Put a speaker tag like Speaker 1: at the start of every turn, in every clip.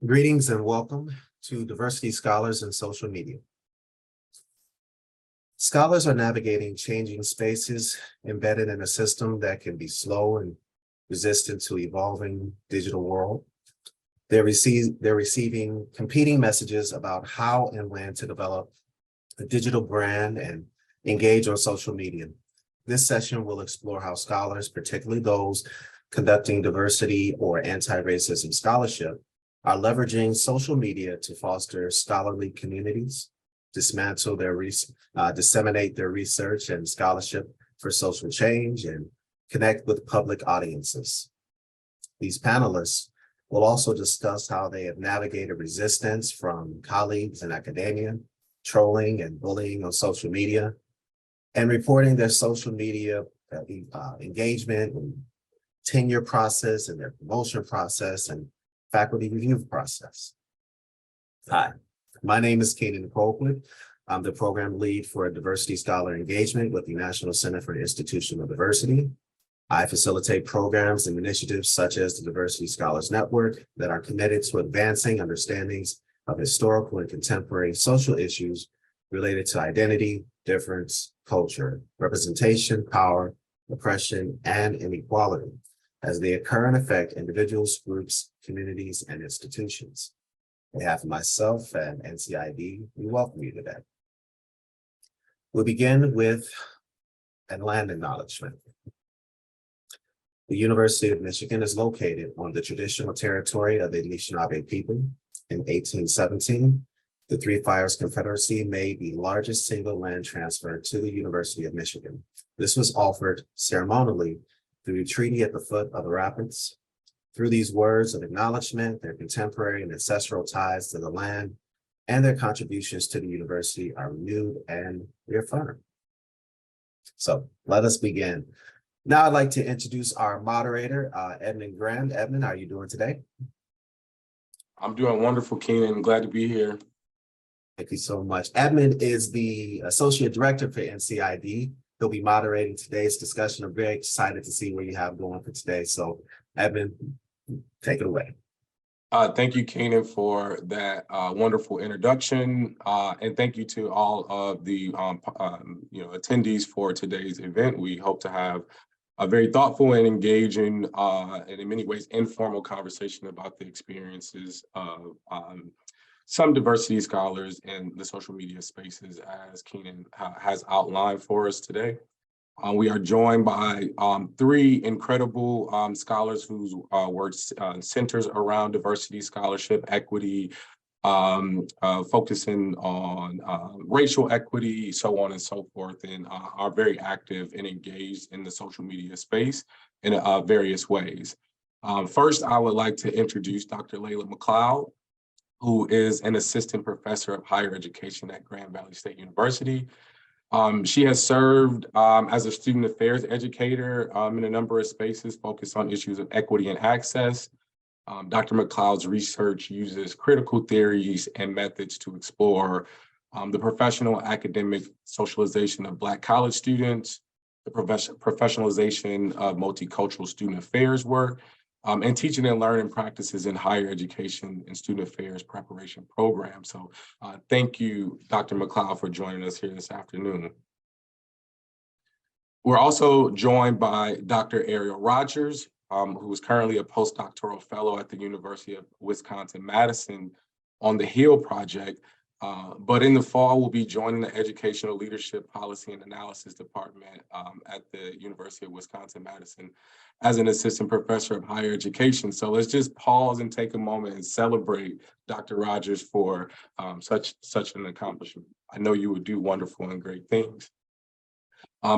Speaker 1: Greetings and welcome to Diversity Scholars in Social Media. Scholars are navigating changing spaces embedded in a system that can be slow and resistant to evolving digital world. They're receiving competing messages about how and when to develop a digital brand and engage on social media. This session will explore how scholars, particularly those conducting diversity or anti-racism scholarship, are leveraging social media to foster scholarly communities, dismantle disseminate their research and scholarship for social change, and connect with public audiences. These panelists will also discuss how they have navigated resistance from colleagues in academia, trolling and bullying on social media, and reporting their social media engagement and tenure process and their promotion process and faculty review process. Hi, my name is Keenan Colquitt. I'm the program lead for Diversity Scholar Engagement with the National Center for Institutional Diversity. I facilitate programs and initiatives such as the Diversity Scholars Network that are committed to advancing understandings of historical and contemporary social issues related to identity, difference, culture, representation, power, oppression, and inequality as they occur and affect individuals, groups, communities, and institutions. On behalf of myself and NCID, we welcome you today. We'll begin with a land acknowledgement. The University of Michigan is located on the traditional territory of the Anishinaabe people. In 1817, the Three Fires Confederacy made the largest single land transfer to the University of Michigan. This was offered ceremonially through a treaty at the foot of the rapids. Through these words of acknowledgement, their contemporary and ancestral ties to the land and their contributions to the university are renewed and reaffirmed. So let us begin. Now I'd like to introduce our moderator, Edmund Graham. Edmund, how are you doing today?
Speaker 2: I'm doing wonderful, Keenan. Glad to be here.
Speaker 1: Thank you so much. Edmund is the Associate Director for NCID. He'll be moderating today's discussion. I'm very excited to see what you have going for today. So Edmund, take it away.
Speaker 2: Thank you, Keenan, for that wonderful introduction. And thank you to all of the attendees for today's event. We hope to have a very thoughtful and engaging and in many ways informal conversation about the experiences of some diversity scholars in the social media spaces, as Keenan has outlined for us today. We are joined by three incredible scholars whose work centers around diversity scholarship, equity, focusing on racial equity, so on and so forth, and are very active and engaged in the social media space in various ways. First, I would like to introduce Dr. Laila McCloud, who is an assistant professor of higher education at Grand Valley State University. She has served as a student affairs educator in a number of spaces focused on issues of equity and access. Dr. McCloud's research uses critical theories and methods to explore the professional academic socialization of Black college students, the professionalization of multicultural student affairs work, and teaching and learning practices in higher education and student affairs preparation programs. So thank you, Dr. McCloud, for joining us here this afternoon. We're also joined by Dr. Aireale Rodgers, who is currently a postdoctoral fellow at the University of Wisconsin-Madison on the HEAL project, but in the fall will be joining the Educational Leadership Policy and Analysis Department at the University of Wisconsin-Madison as an assistant professor of higher education. So let's just pause and take a moment and celebrate Dr. Rodgers for such an accomplishment. I know you would do wonderful and great things.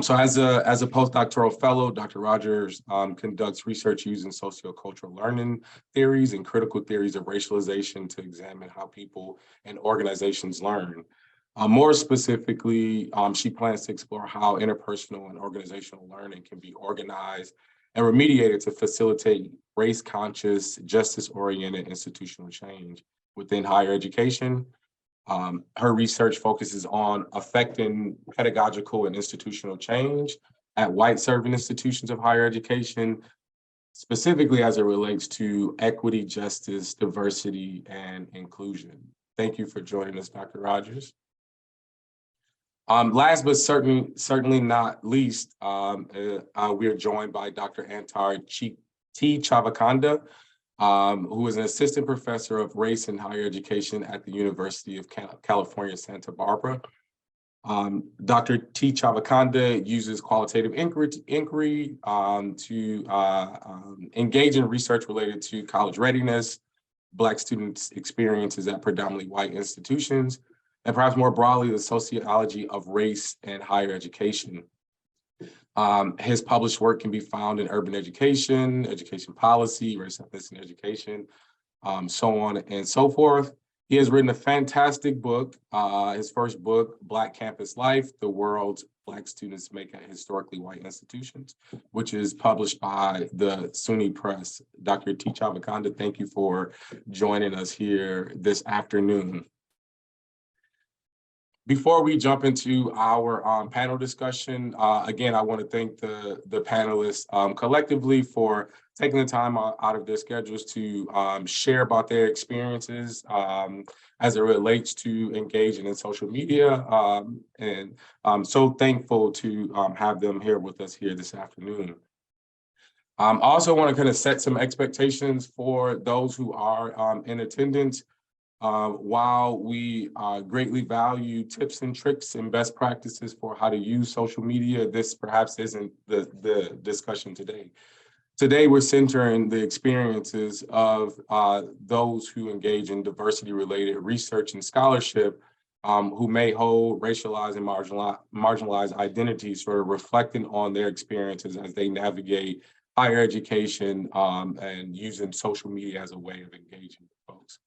Speaker 2: So as a postdoctoral fellow, Dr. Rodgers conducts research using sociocultural learning theories and critical theories of racialization to examine how people and organizations learn. More specifically, she plans to explore how interpersonal and organizational learning can be organized and remediated to facilitate race-conscious, justice-oriented institutional change within higher education. Her research focuses on affecting pedagogical and institutional change at white serving institutions of higher education, specifically as it relates to equity, justice, diversity, and inclusion. Thank you for joining us, Dr. Rodgers. Last but certainly not least, we are joined by Dr. Antar Tichavakunda, who is an assistant professor of race and higher education at the University of California, Santa Barbara. Dr. Tichavakunda uses qualitative inquiry to engage in research related to college readiness, Black students' experiences at predominantly white institutions, and perhaps more broadly, the sociology of race and higher education. His published work can be found in urban education, education policy, race, ethnicity, and education, so on and so forth. He has written a fantastic book, his first book, Black Campus Life, The World's Black Students Make at Historically White Institutions, which is published by the SUNY Press. Dr. Tichavakunda, thank you for joining us here this afternoon. Before we jump into our panel discussion, again, I want to thank the panelists collectively for taking the time out of their schedules to share about their experiences as it relates to engaging in social media. And I'm so thankful to have them here with us here this afternoon. I also want to kind of set some expectations for those who are in attendance. While we greatly value tips and tricks and best practices for how to use social media, this perhaps isn't the discussion today. Today, we're centering the experiences of those who engage in diversity-related research and scholarship, who may hold racialized and marginalized identities, sort of reflecting on their experiences as they navigate higher education and using social media as a way of engaging with folks.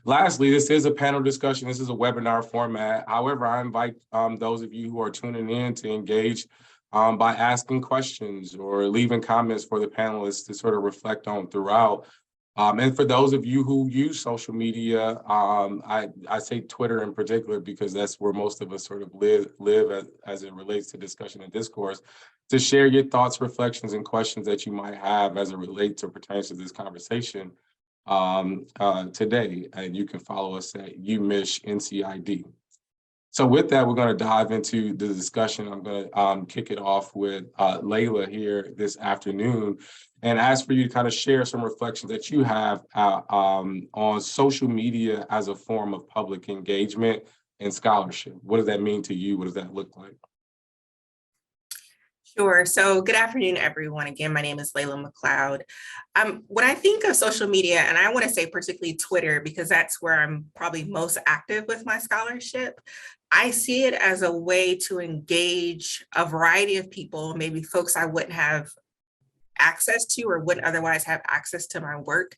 Speaker 2: Lastly, this is a panel discussion. This is a webinar format. However, I invite those of you who are tuning in to engage by asking questions or leaving comments for the panelists to sort of reflect on throughout. And for those of you who use social media, I say Twitter in particular because that's where most of us sort of live as it relates to discussion and discourse, to share your thoughts, reflections, and questions that you might have as it relates or pertains to this conversation today, and you can follow us at UMich-NCID. So with that, we're going to dive into the discussion. I'm going to kick it off with Laila here this afternoon and ask for you to kind of share some reflections that you have on social media as a form of public engagement and scholarship. What does that mean to you? What does that look like?
Speaker 3: Sure. So good afternoon, everyone. Again, my name is Laila McCloud. When I think of social media, and I want to say particularly Twitter, because that's where I'm probably most active with my scholarship, I see it as a way to engage a variety of people, maybe folks I wouldn't have access to or wouldn't otherwise have access to my work,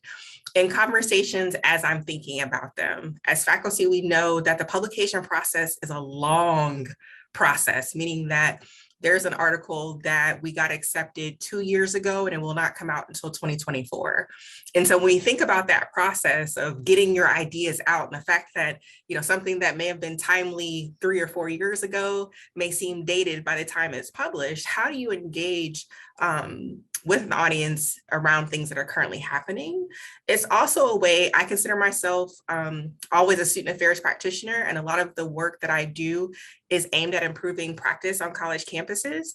Speaker 3: in conversations as I'm thinking about them. As faculty, we know that the publication process is a long process, meaning that there's an article that we got accepted 2 years ago and it will not come out until 2024. And so when we think about that process of getting your ideas out and the fact that, you know, something that may have been timely 3 or 4 years ago may seem dated by the time it's published, how do you engage with an audience around things that are currently happening? It's also a way, I consider myself always a student affairs practitioner, and a lot of the work that I do is aimed at improving practice on college campuses.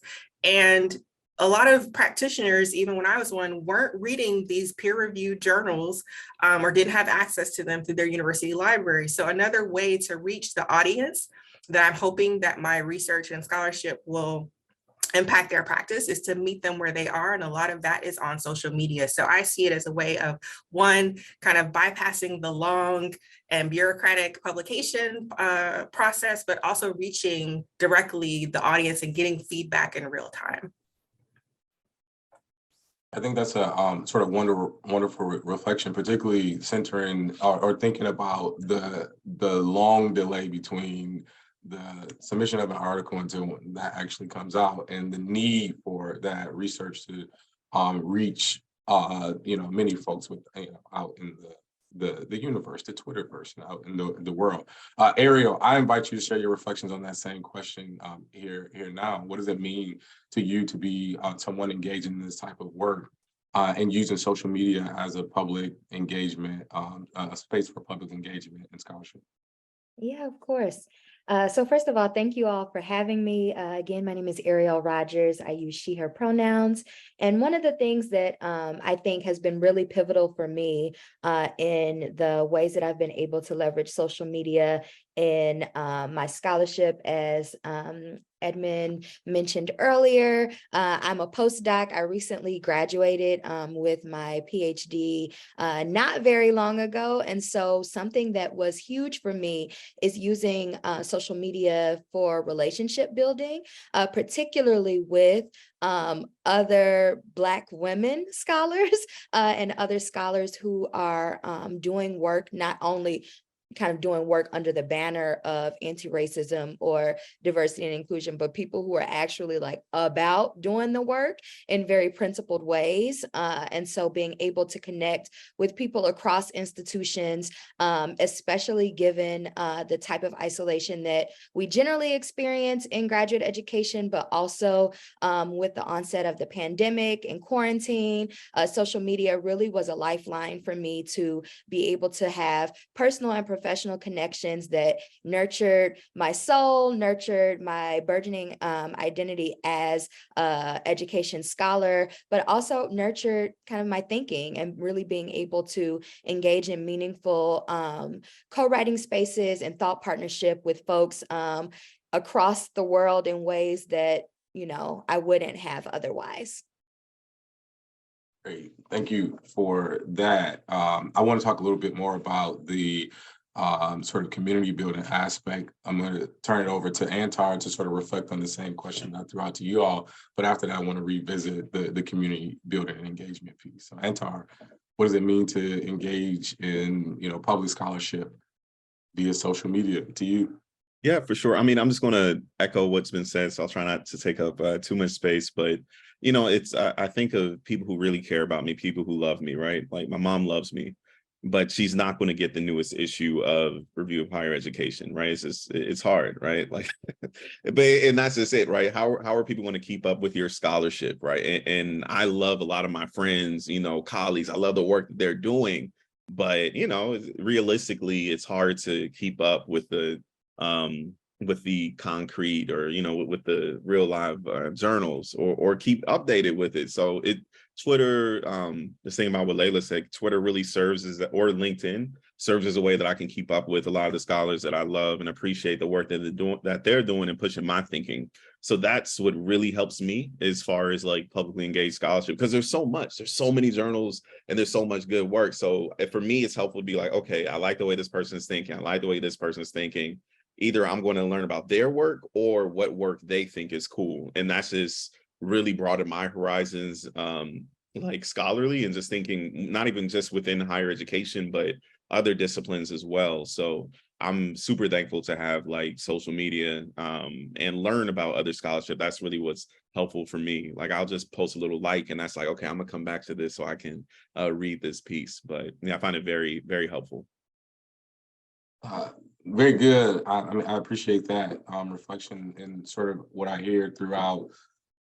Speaker 3: And a lot of practitioners, even when I was one, weren't reading these peer-reviewed journals or didn't have access to them through their university library. So another way to reach the audience that I'm hoping that my research and scholarship will impact their practice is to meet them where they are. And a lot of that is on social media. So I see it as a way of, one, kind of bypassing the long and bureaucratic publication process, but also reaching directly the audience and getting feedback in real time.
Speaker 2: I think that's a sort of wonderful reflection, particularly centering or thinking about the long delay between the submission of an article until that actually comes out, and the need for that research to reach many folks with out in the universe, the Twitterverse out in the world. Ariel, I invite you to share your reflections on that same question here now. What does it mean to you to be someone engaged in this type of work and using social media as a public engagement, a space for public engagement and scholarship?
Speaker 4: Yeah, of course. So first of all, thank you all for having me. Again, my name is Aireale Rodgers. I use she, her pronouns. And one of the things that I think has been really pivotal for me in the ways that I've been able to leverage social media in my scholarship, as Edmund mentioned earlier, I'm a postdoc. I recently graduated with my PhD not very long ago. And so something that was huge for me is using social media for relationship building, particularly with other Black women scholars and other scholars who are doing work, not only kind of doing work under the banner of anti-racism or diversity and inclusion, but people who are actually like about doing the work in very principled ways. And so being able to connect with people across institutions, especially given the type of isolation that we generally experience in graduate education, but also with the onset of the pandemic and quarantine, social media really was a lifeline for me to be able to have personal and professional connections that nurtured my soul, nurtured my burgeoning identity as an education scholar, but also nurtured kind of my thinking and really being able to engage in meaningful co-writing spaces and thought partnership with folks across the world in ways that, you know, I wouldn't have otherwise.
Speaker 2: Great, thank you for that. I want to talk a little bit more about the sort of community building aspect. I'm going to turn it over to Antar to sort of reflect on the same question I threw out to you all. But after that, I want to revisit the community building and engagement piece. So Antar, what does it mean to engage in, you know, public scholarship via social media to you?
Speaker 5: Yeah, for sure. I mean, I'm just going to echo what's been said, so I'll try not to take up too much space. But, you know, it's I think of people who really care about me, people who love me, right? Like my mom loves me, but she's not going to get the newest issue of Review of Higher Education, right? It's just, it's hard, right? Like, and that's just it, right? How are people going to keep up with your scholarship, right? And I love a lot of my friends, you know, colleagues. I love the work that they're doing, but you know, realistically, it's hard to keep up with the concrete, or you know, with the real live journals, or keep updated with it. So Twitter, the same about what Laila said, Twitter really serves as, or LinkedIn serves as a way that I can keep up with a lot of the scholars that I love and appreciate the work that they're doing and pushing my thinking. So that's what really helps me as far as like publicly engaged scholarship, because there's so many journals and there's so much good work. So for me, it's helpful to be like, okay, I like the way this person's thinking. I like the way this person's thinking. Either I'm going to learn about their work or what work they think is cool. And that's just really broadened my horizons, like scholarly, and just thinking not even just within higher education, but other disciplines as well. So I'm super thankful to have like social media and learn about other scholarship. That's really what's helpful for me. Like I'll just post a little like, and that's like, okay, I'm gonna come back to this so I can read this piece. But yeah, I find it very, very helpful.
Speaker 2: Very good. I mean, I appreciate that reflection, and sort of what I hear throughout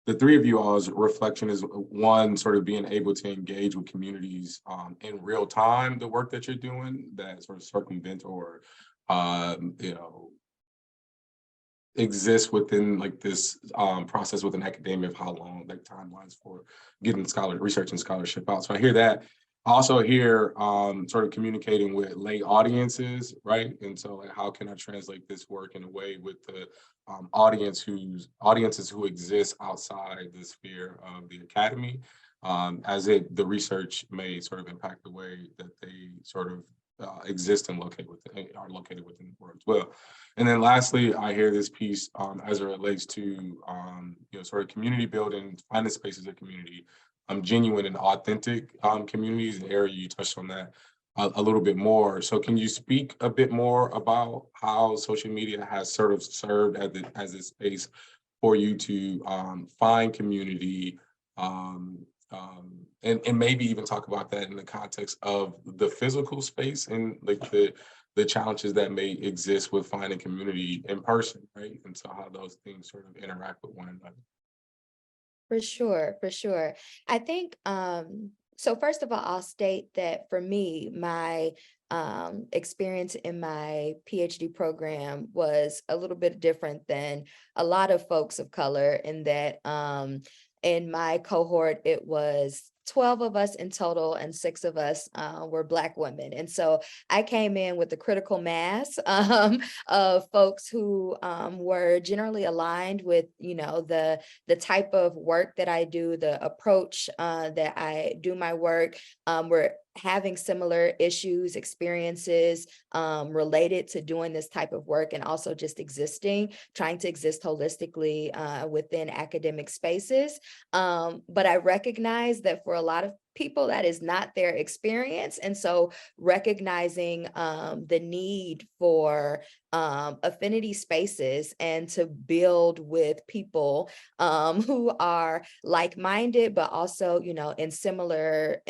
Speaker 2: the three of you all's reflection is, one, sort of being able to engage with communities in real time, the work that you're doing that sort of circumvent or, you know, exists within like this process within academia of how long, like timelines for getting research and scholarship out. So I hear that. I also hear sort of communicating with lay audiences, right? And so like, how can I translate this work in a way with the audiences who exist outside the sphere of the academy, as the research may sort of impact the way that they sort of exist and are located within the world as well. And then lastly, I hear this piece as it relates to you know, sort of community building, finding spaces of community, genuine and authentic communities. And Ariel, you touched on that a little bit more. So can you speak a bit more about how social media has sort of served as a space for you to find community, And maybe even talk about that in the context of the physical space and like the challenges that may exist with finding community in person, right? And so how those things sort of interact with one another.
Speaker 4: For sure, for sure. I think, so first of all, I'll state that for me, my experience in my PhD program was a little bit different than a lot of folks of color in that in my cohort, it was 12 of us in total, and 6 of us were Black women. And so I came in with the critical mass of folks who were generally aligned with, you know, the type of work that I do, the approach that I do my work. We're having similar issues, experiences related to doing this type of work, and also just trying to exist holistically within academic spaces. But I recognize that for a lot of people, that is not their experience. And so recognizing the need for affinity spaces and to build with people who are like-minded, but also, you know, in similar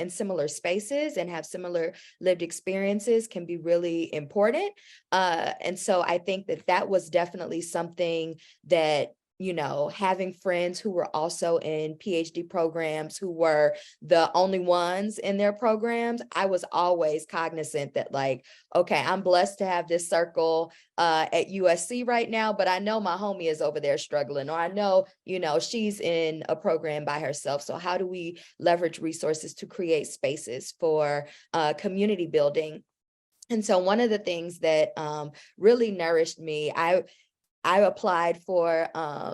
Speaker 4: spaces and have similar lived experiences can be really important. And so I think that was definitely something that, you know, having friends who were also in PhD programs who were the only ones in their programs, I was always cognizant that, like, okay, I'm blessed to have this circle at USC right now, but I know my homie is over there struggling, or I know, you know, she's in a program by herself. So how do we leverage resources to create spaces for community building? And so one of the things that really nourished me, I applied for,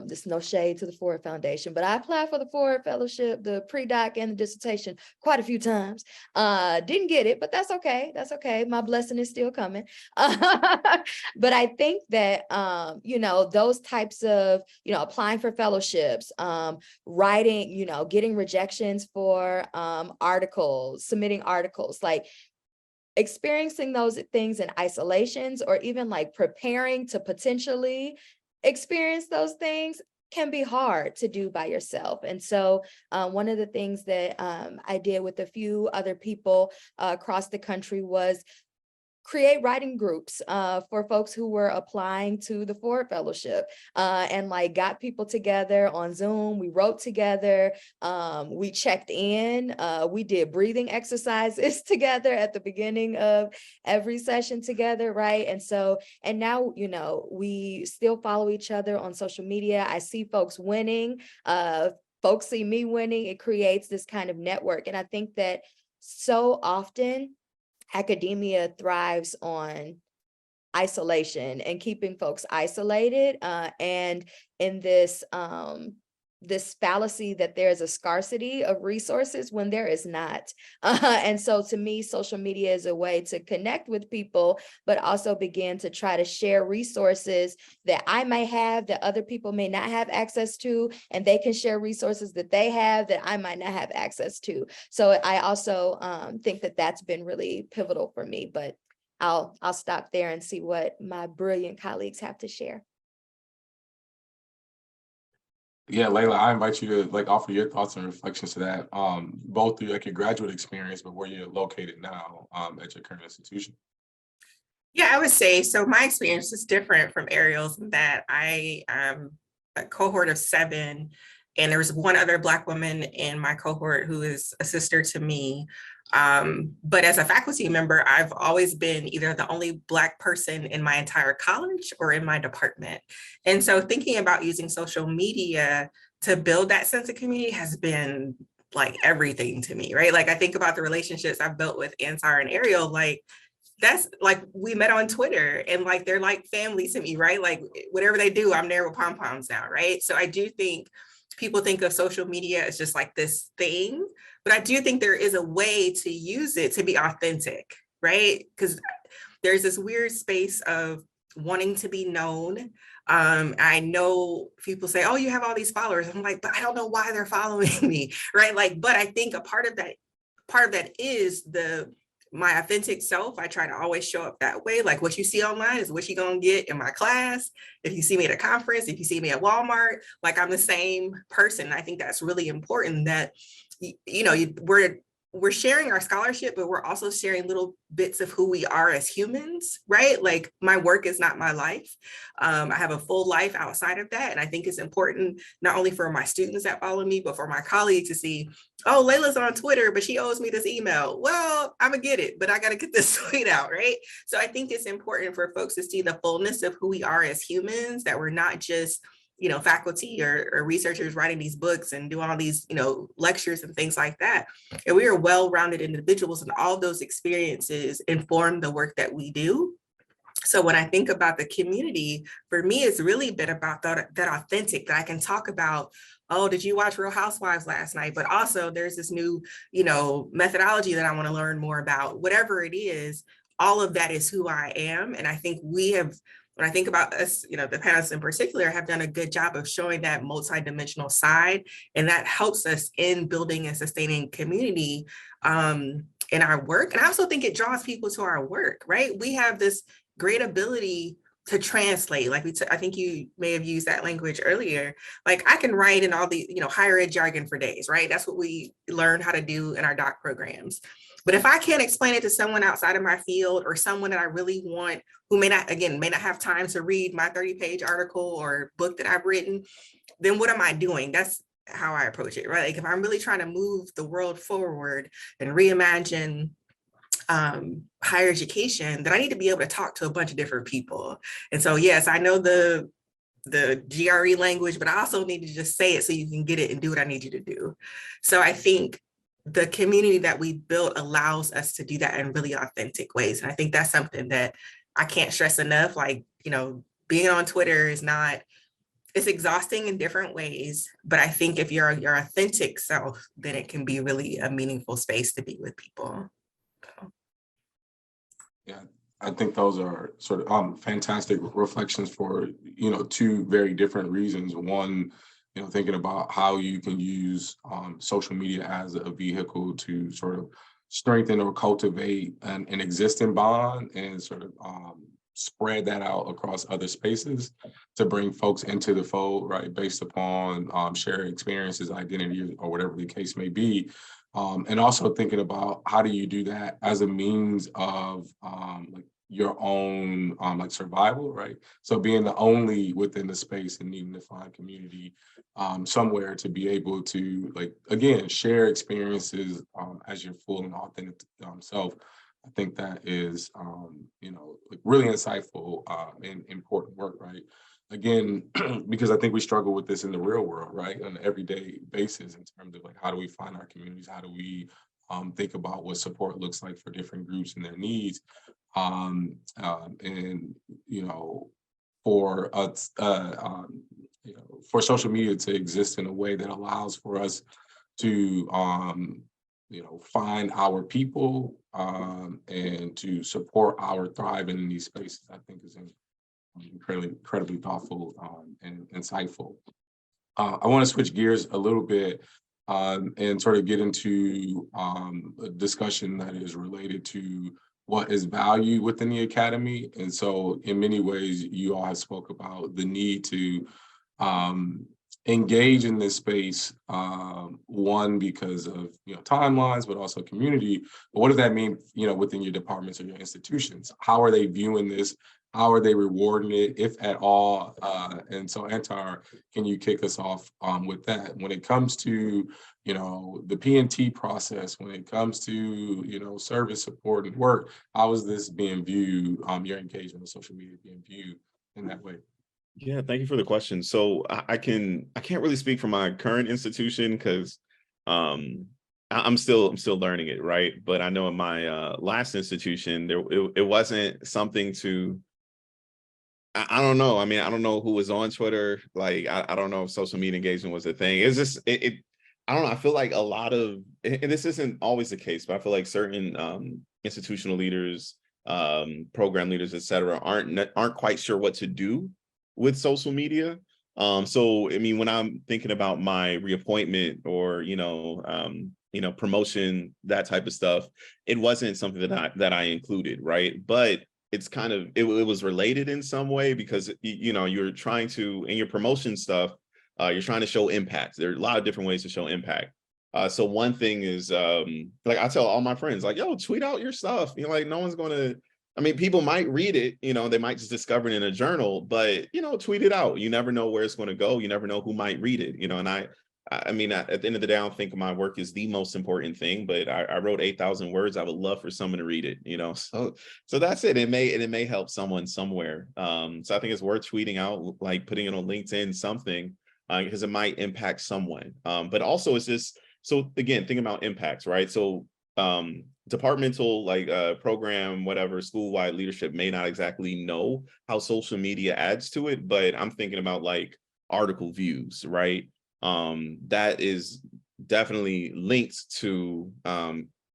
Speaker 4: this no shade to the Ford Foundation, but I applied for the Ford Fellowship, the pre-doc and the dissertation quite a few times. Didn't get it, but that's okay. That's okay. My blessing is still coming. But I think that, you know, those types of, you know, applying for fellowships, writing, you know, getting rejections for articles, submitting articles, like, experiencing those things in isolations, or even like preparing to potentially experience those things, can be hard to do by yourself. And so one of the things that I did with a few other people across the country was create writing groups for folks who were applying to the Ford Fellowship, and like got people together on Zoom. We wrote together, we checked in, we did breathing exercises together at the beginning of every session together, right? And so, and now, you know, we still follow each other on social media. I see folks winning, folks see me winning. It creates this kind of network. And I think that so often academia thrives on isolation and keeping folks isolated, and in this this fallacy that there's a scarcity of resources when there is not. And so to me, social media is a way to connect with people, but also begin to try to share resources that I may have that other people may not have access to, and they can share resources that they have that I might not have access to. So I also think that that's been really pivotal for me, but I'll stop there and see what my brilliant colleagues have to share.
Speaker 2: Yeah, Laila, I invite you to like offer your thoughts and reflections to that, both through like your graduate experience, but where you're located now at your current institution.
Speaker 3: Yeah, I would say, so my experience is different from Ariel's in that I am a cohort of 7, and there was one other Black woman in my cohort who is a sister to me. But as a faculty member, I've always been either the only Black person in my entire college or in my department. And so thinking about using social media to build that sense of community has been like everything to me, right? Like I think about the relationships I've built with Antar and Aireale, like that's like, we met on Twitter and like, they're like family to me, right? Like whatever they do, I'm there with pom-poms now, right? So I do think people think of social media as just like this thing, but I do think there is a way to use it to be authentic, right? Because there's this weird space of wanting to be known. I know people say, oh, you have all these followers. I'm like, but I don't know why they're following me, right? Like, but I think a part of that is the my authentic self, I try to always show up that way. Like what you see online is what you're gonna get in my class. If you see me at a conference, if you see me at Walmart, like I'm the same person. I think that's really important that, we're sharing our scholarship, but we're also sharing little bits of who we are as humans, right? Like my work is not my life. I have a full life outside of that. And I think it's important not only for my students that follow me, but for my colleagues to see, oh, Laila's on Twitter, but she owes me this email. Well, I'm gonna get it, but I gotta get this tweet out, right? So I think it's important for folks to see the fullness of who we are as humans, that we're not just faculty or researchers writing these books and doing all these, lectures and things like that. And we are well-rounded individuals, and all those experiences inform the work that we do. So when I think about the community, for me, it's really been about that authentic, that I can talk about, oh, did you watch Real Housewives last night? But also there's this new, methodology that I want to learn more about. Whatever it is, all of that is who I am. And I think we have, when I think about us, the panelists in particular have done a good job of showing that multidimensional side, and that helps us in building and sustaining community in our work. And I also think it draws people to our work, right? We have this great ability to translate, like I think you may have used that language earlier. Like I can write in all the, higher ed jargon for days, right? That's what we learn how to do in our doc programs. But if I can't explain it to someone outside of my field, or someone that I really want, who may not have time to read my 30-page article or book that I've written, then what am I doing? That's how I approach it, right? Like if I'm really trying to move the world forward and reimagine higher education, then I need to be able to talk to a bunch of different people. And so, yes, I know the GRE language, but I also need to just say it so you can get it and do what I need you to do. So I think the community that we built allows us to do that in really authentic ways. And I think that's something that I can't stress enough. Like, being on Twitter is not, it's exhausting in different ways, but I think if you're your authentic self, then it can be really a meaningful space to be with people.
Speaker 2: Yeah, I think those are sort of fantastic reflections for, two very different reasons. One, thinking about how you can use social media as a vehicle to sort of strengthen or cultivate an existing bond, and sort of spread that out across other spaces to bring folks into the fold, right, based upon shared experiences, identity, or whatever the case may be. And also thinking about how do you do that as a means of like your own like survival, right? So being the only within the space and needing to find community somewhere to be able to, like, again, share experiences as your full and authentic self. I think that is, like really insightful and important work, right? Again, because I think we struggle with this in the real world, right? On an everyday basis, in terms of like, how do we find our communities? How do we think about what support looks like for different groups and their needs? And, for us, for social media to exist in a way that allows for us to, find our people and to support our thriving in these spaces, I think is incredibly thoughtful and insightful. I want to switch gears a little bit and sort of get into a discussion that is related to what is valued within the academy. And so in many ways, you all have spoke about the need to engage in this space, one, because of timelines, but also community. But what does that mean, within your departments or your institutions? How are they viewing this? How are they rewarding it, if at all? And so, Antar, can you kick us off with that? When it comes to, the P&T process, when it comes to, service support and work, how is this being viewed, your engagement with social media being viewed in that way?
Speaker 5: Yeah, thank you for the question. So I can't really speak for my current institution because I'm still learning it, right? But I know in my last institution, it wasn't something to, I don't know. I mean, I don't know who was on Twitter. Like, I don't know if social media engagement was a thing. It's just, I don't know. I feel like a lot of, and this isn't always the case, but I feel like certain institutional leaders, program leaders, et cetera, aren't quite sure what to do with social media. So, I mean, when I'm thinking about my reappointment or, promotion, that type of stuff. It wasn't something that I included, right? But it's kind of, it was related in some way because, you're trying to, in your promotion stuff, you're trying to show impact. There are a lot of different ways to show impact. So one thing is, like I tell all my friends, like, yo, tweet out your stuff. Like no one's going to, people might read it, they might just discover it in a journal, but, tweet it out. You never know where it's going to go. You never know who might read it, and I mean, at the end of the day, I don't think my work is the most important thing, but I wrote 8,000 words. I would love for someone to read it, so that's it. It may help someone somewhere. So I think it's worth tweeting out, like putting it on LinkedIn, something, because it might impact someone. But also it's just, so again, thinking about impacts, right? So departmental, like program, whatever, school-wide leadership may not exactly know how social media adds to it, but I'm thinking about like article views, right? That is definitely linked to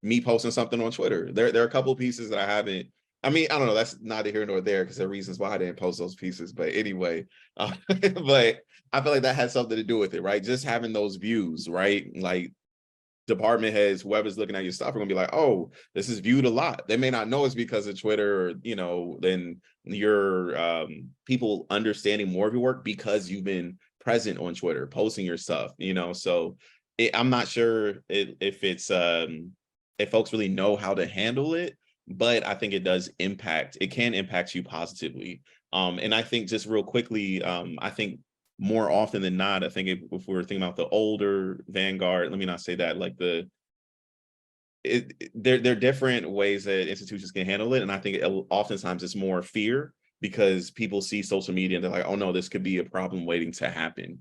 Speaker 5: me posting something on Twitter. There are a couple of pieces that I haven't, I don't know, that's neither here nor there because there are reasons why I didn't post those pieces, but anyway, but I feel like that has something to do with it, right? Just having those views, right? Like department heads, whoever's looking at your stuff are gonna be like, oh, this is viewed a lot. They may not know it's because of Twitter, or, then your people understanding more of your work because you've been present on Twitter, posting your stuff, so I'm not sure if it's if folks really know how to handle it, but I think it can impact you positively. And I think just real quickly, I think more often than not, I think if we're thinking about the older vanguard, let me not say that, like there are different ways that institutions can handle it. And I think oftentimes it's more fear because people see social media and they're like, oh no, this could be a problem waiting to happen.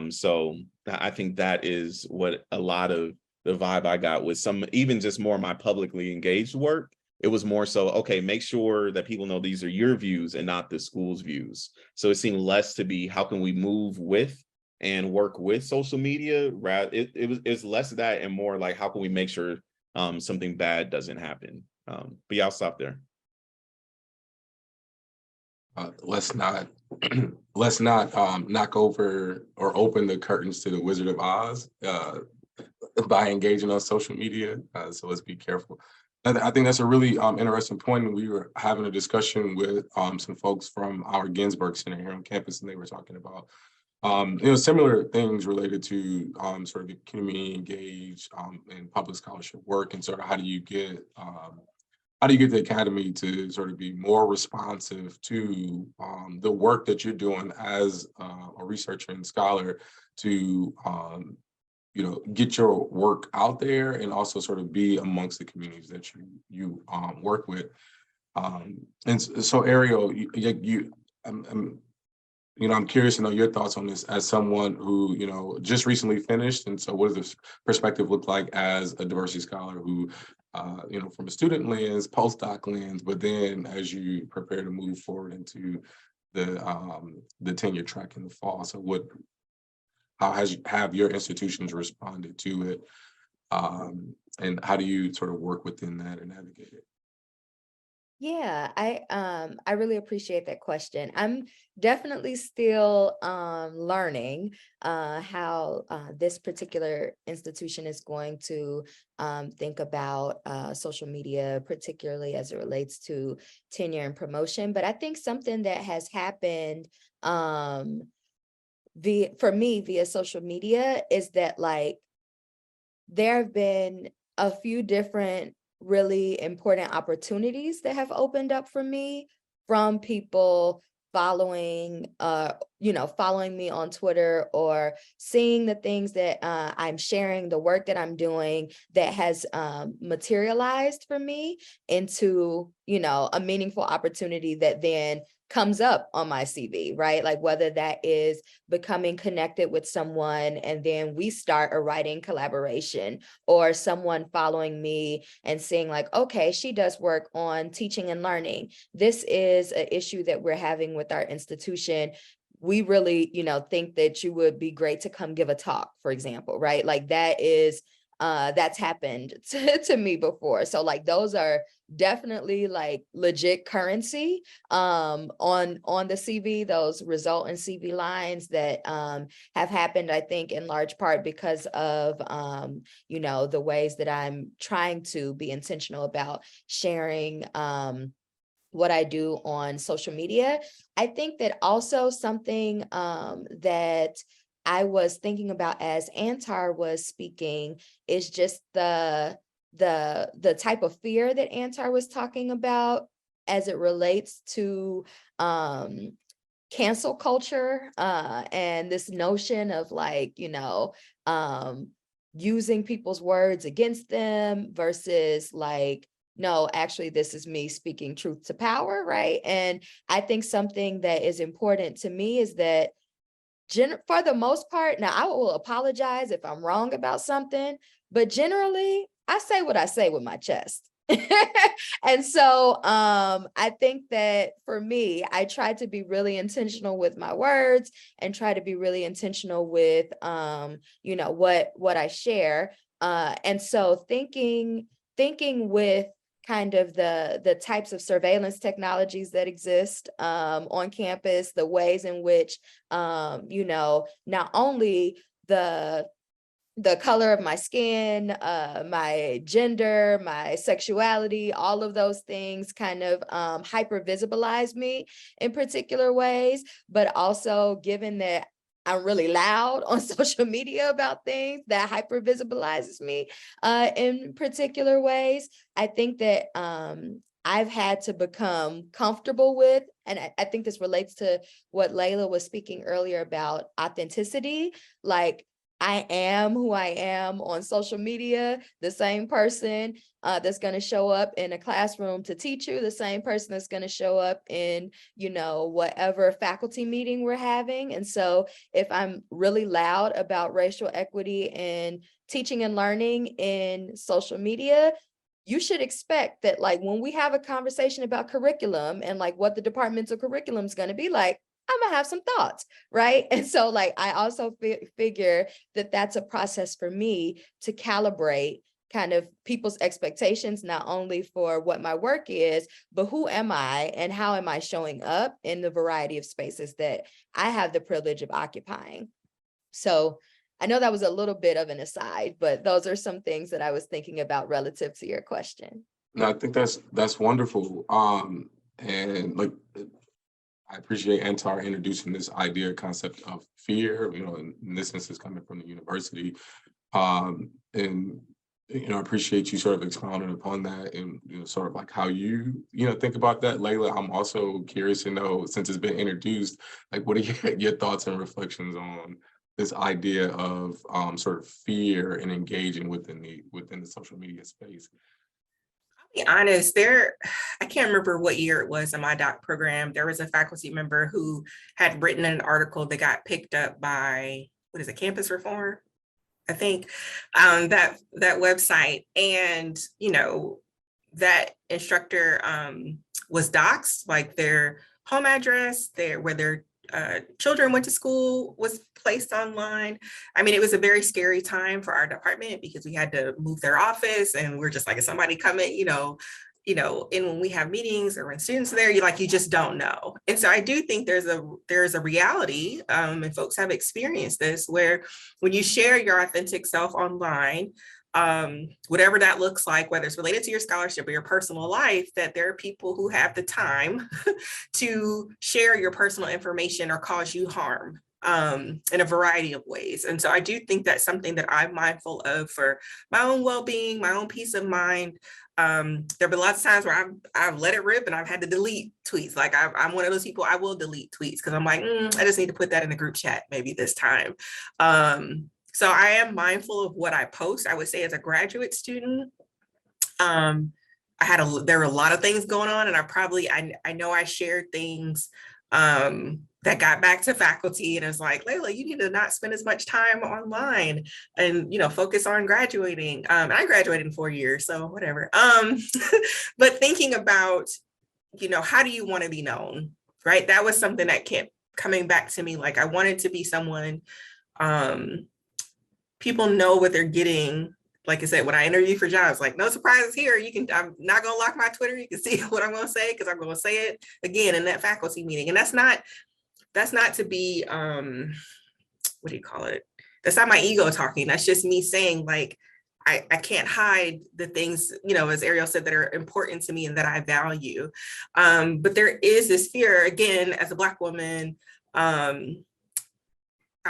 Speaker 5: So I think that is what a lot of the vibe I got with even just more of my publicly engaged work. It was more so, okay, make sure that people know these are your views and not the school's views. So it seemed less to be, how can we move with and work with social media? It's less of that and more like, how can we make sure something bad doesn't happen? But yeah, I'll stop there.
Speaker 2: Let's not knock over or open the curtains to the Wizard of Oz by engaging on social media. So let's be careful. I think that's a really interesting point. We were having a discussion with some folks from our Ginsberg Center here on campus, and they were talking about similar things related to sort of the community engaged and public scholarship work, and sort of how do you get the academy to sort of be more responsive to the work that you're doing as a researcher and scholar to get your work out there and also sort of be amongst the communities that you work with. And so Ariel, I'm curious to know your thoughts on this as someone who, just recently finished. And so what does this perspective look like as a diversity scholar who, from a student lens, postdoc lens, but then as you prepare to move forward into the tenure track in the fall? So how have your institutions responded to it? And how do you sort of work within that and navigate it?
Speaker 4: Yeah, I really appreciate that question. I'm definitely still learning how this particular institution is going to think about social media, particularly as it relates to tenure and promotion. But I think something that has happened for me via social media is that like there have been a few different really important opportunities that have opened up for me from people following me on Twitter or seeing the things that I'm sharing, the work that I'm doing that has materialized for me into, a meaningful opportunity that then comes up on my CV, right? Like whether that is becoming connected with someone and then we start a writing collaboration, or someone following me and saying like, okay, she does work on teaching and learning. This is an issue that we're having with our institution. We really, think that you would be great to come give a talk, for example, right? Like that is that's happened to me before. So like those are definitely like legit currency on the CV. Those result in CV lines that have happened, I think, in large part because of you know, the ways that I'm trying to be intentional about sharing what I do on social media. I think that also something that I was thinking about as Antar was speaking is just the type of fear that Antar was talking about as it relates to cancel culture and this notion of like, you know, using people's words against them versus like, no, actually, this is me speaking truth to power, right? And I think something that is important to me is that for the most part, now I will apologize if I'm wrong about something, but generally I say what I say with my chest. And so I think that for me, I try to be really intentional with my words and try to be really intentional with you know, what I share. And so thinking with kind of the types of surveillance technologies that exist on campus, the ways in which, you know, not only the color of my skin, my gender, my sexuality, all of those things kind of hyper visibilize me in particular ways, but also given that I'm really loud on social media about things that hyper visibilizes me in particular ways. I think that I've had to become comfortable with, and I think this relates to what Laila was speaking earlier about authenticity. Like, I am who I am on social media, the same person that's going to show up in a classroom to teach you, the same person that's going to show up in, you know, whatever faculty meeting we're having. And so if I'm really loud about racial equity and teaching and learning in social media, you should expect that like when we have a conversation about curriculum and like what the departmental curriculum is going to be like, I'm gonna have some thoughts, right? And so like, I also figure that that's a process for me to calibrate kind of people's expectations, not only for what my work is, but who am I and how am I showing up in the variety of spaces that I have the privilege of occupying. So I know that was a little bit of an aside, but those are some things that I was thinking about relative to your question.
Speaker 2: No, I think that's wonderful. And like, I appreciate Antar introducing this idea concept of fear, you know, in this instance coming from the university. And, you know, I appreciate you sort of expounding upon that and, you know, sort of like how you know, think about that. Laila, I'm also curious to know, since it's been introduced, like what are your thoughts and reflections on this idea of sort of fear and engaging within the social media space?
Speaker 3: Be honest, I can't remember what year it was in my doc program. There was a faculty member who had written an article that got picked up by, what is it, Campus Reform, I think, that website. And, you know, that instructor was doxxed, like their home address, where their children went to school was placed online. I mean, it was a very scary time for our department because we had to move their office, and we're just like, is somebody coming, you know, and when we have meetings or when students are there, you just don't know. And so I do think there's a reality, and folks have experienced this, where when you share your authentic self online, whatever that looks like, whether it's related to your scholarship or your personal life, that there are people who have the time to share your personal information or cause you harm in a variety of ways. And so I do think that's something that I'm mindful of for my own well-being, my own peace of mind. There have been lots of times where I've let it rip and I've had to delete tweets. Like I'm one of those people, I will delete tweets because I'm like, I just need to put that in the group chat maybe this time. So I am mindful of what I post. I would say as a graduate student, there were a lot of things going on, and I know I shared things that got back to faculty, and it was like, Laila, you need to not spend as much time online and, you know, focus on graduating. And I graduated in 4 years, so whatever. But thinking about, you know, how do you want to be known, right? That was something that kept coming back to me. Like I wanted to be someone, people know what they're getting like I said, when I interview for jobs, like no surprises here. I'm not gonna lock my Twitter. You can see what I'm gonna say because I'm gonna say it again in that faculty meeting. And that's not to be what do you call it? That's not my ego talking. That's just me saying like I can't hide the things, as Ariel said, that are important to me and that I value. But there is this fear, again, as a Black woman, are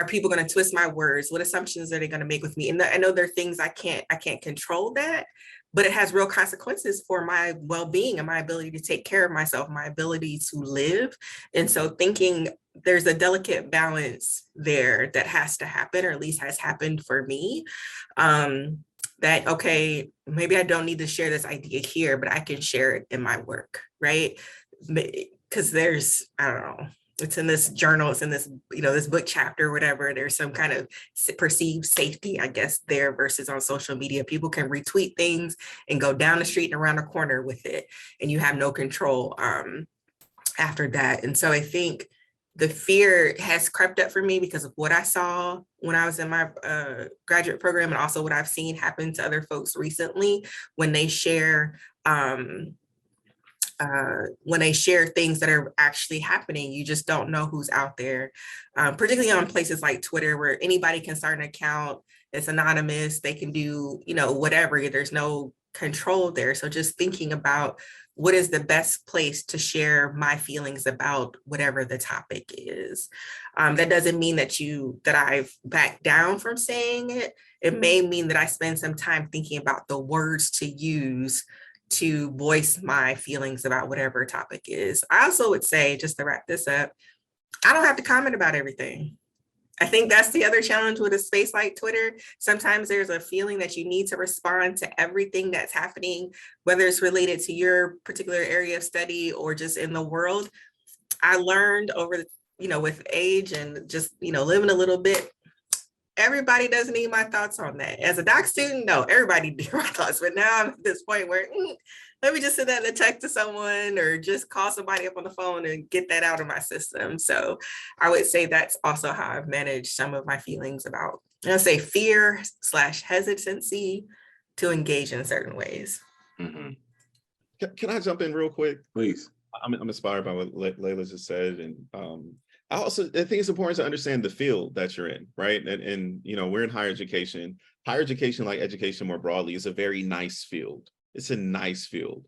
Speaker 3: people going to twist my words? What assumptions are they going to make with me? And I know there are things I can't control that, but it has real consequences for my well-being and my ability to take care of myself, my ability to live. And so thinking there's a delicate balance there that has to happen, or at least has happened for me. That, okay, maybe I don't need to share this idea here, but I can share it in my work, right? Because there's, I don't know, it's in this journal, it's in this, this book chapter, whatever, there's some kind of perceived safety, I guess, there versus on social media. People can retweet things and go down the street and around the corner with it, and you have no control after that. And so I think the fear has crept up for me because of what I saw when I was in my graduate program, and also what I've seen happen to other folks recently when they share things that are actually happening. You just don't know who's out there, particularly on places like Twitter, where anybody can start an account. It's anonymous. They can do, whatever. There's no control there. So just thinking about what is the best place to share my feelings about whatever the topic is. That doesn't mean that I've backed down from saying it. It may mean that I spend some time thinking about the words to use to voice my feelings about whatever topic is. I also would say, just to wrap this up, I don't have to comment about everything. I think that's the other challenge with a space like Twitter. Sometimes there's a feeling that you need to respond to everything that's happening, whether it's related to your particular area of study or just in the world. I learned over, with age and just, living a little bit, everybody doesn't need my thoughts on that. As a doc student, no, everybody needs my thoughts. But now I'm at this point where let me just send that in a text to someone or just call somebody up on the phone and get that out of my system. So I would say that's also how I've managed some of my feelings about, I'll say, fear/hesitancy to engage in certain ways.
Speaker 2: Mm-hmm.
Speaker 5: Can I jump in real quick?
Speaker 2: Please.
Speaker 5: I'm inspired by what Laila just said, and I think it's important to understand the field that you're in, right? And we're in higher education. Higher education, like education more broadly, is a very nice field. It's a nice field.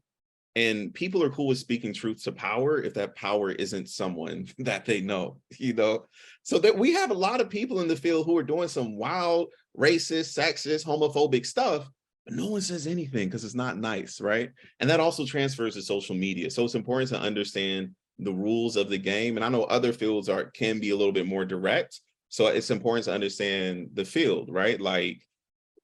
Speaker 5: And people are cool with speaking truth to power if that power isn't someone that they know, So that we have a lot of people in the field who are doing some wild, racist, sexist, homophobic stuff, but no one says anything because it's not nice, right? And that also transfers to social media. So it's important to understand the rules of the game. And I know other fields can be a little bit more direct. So it's important to understand the field, right? Like,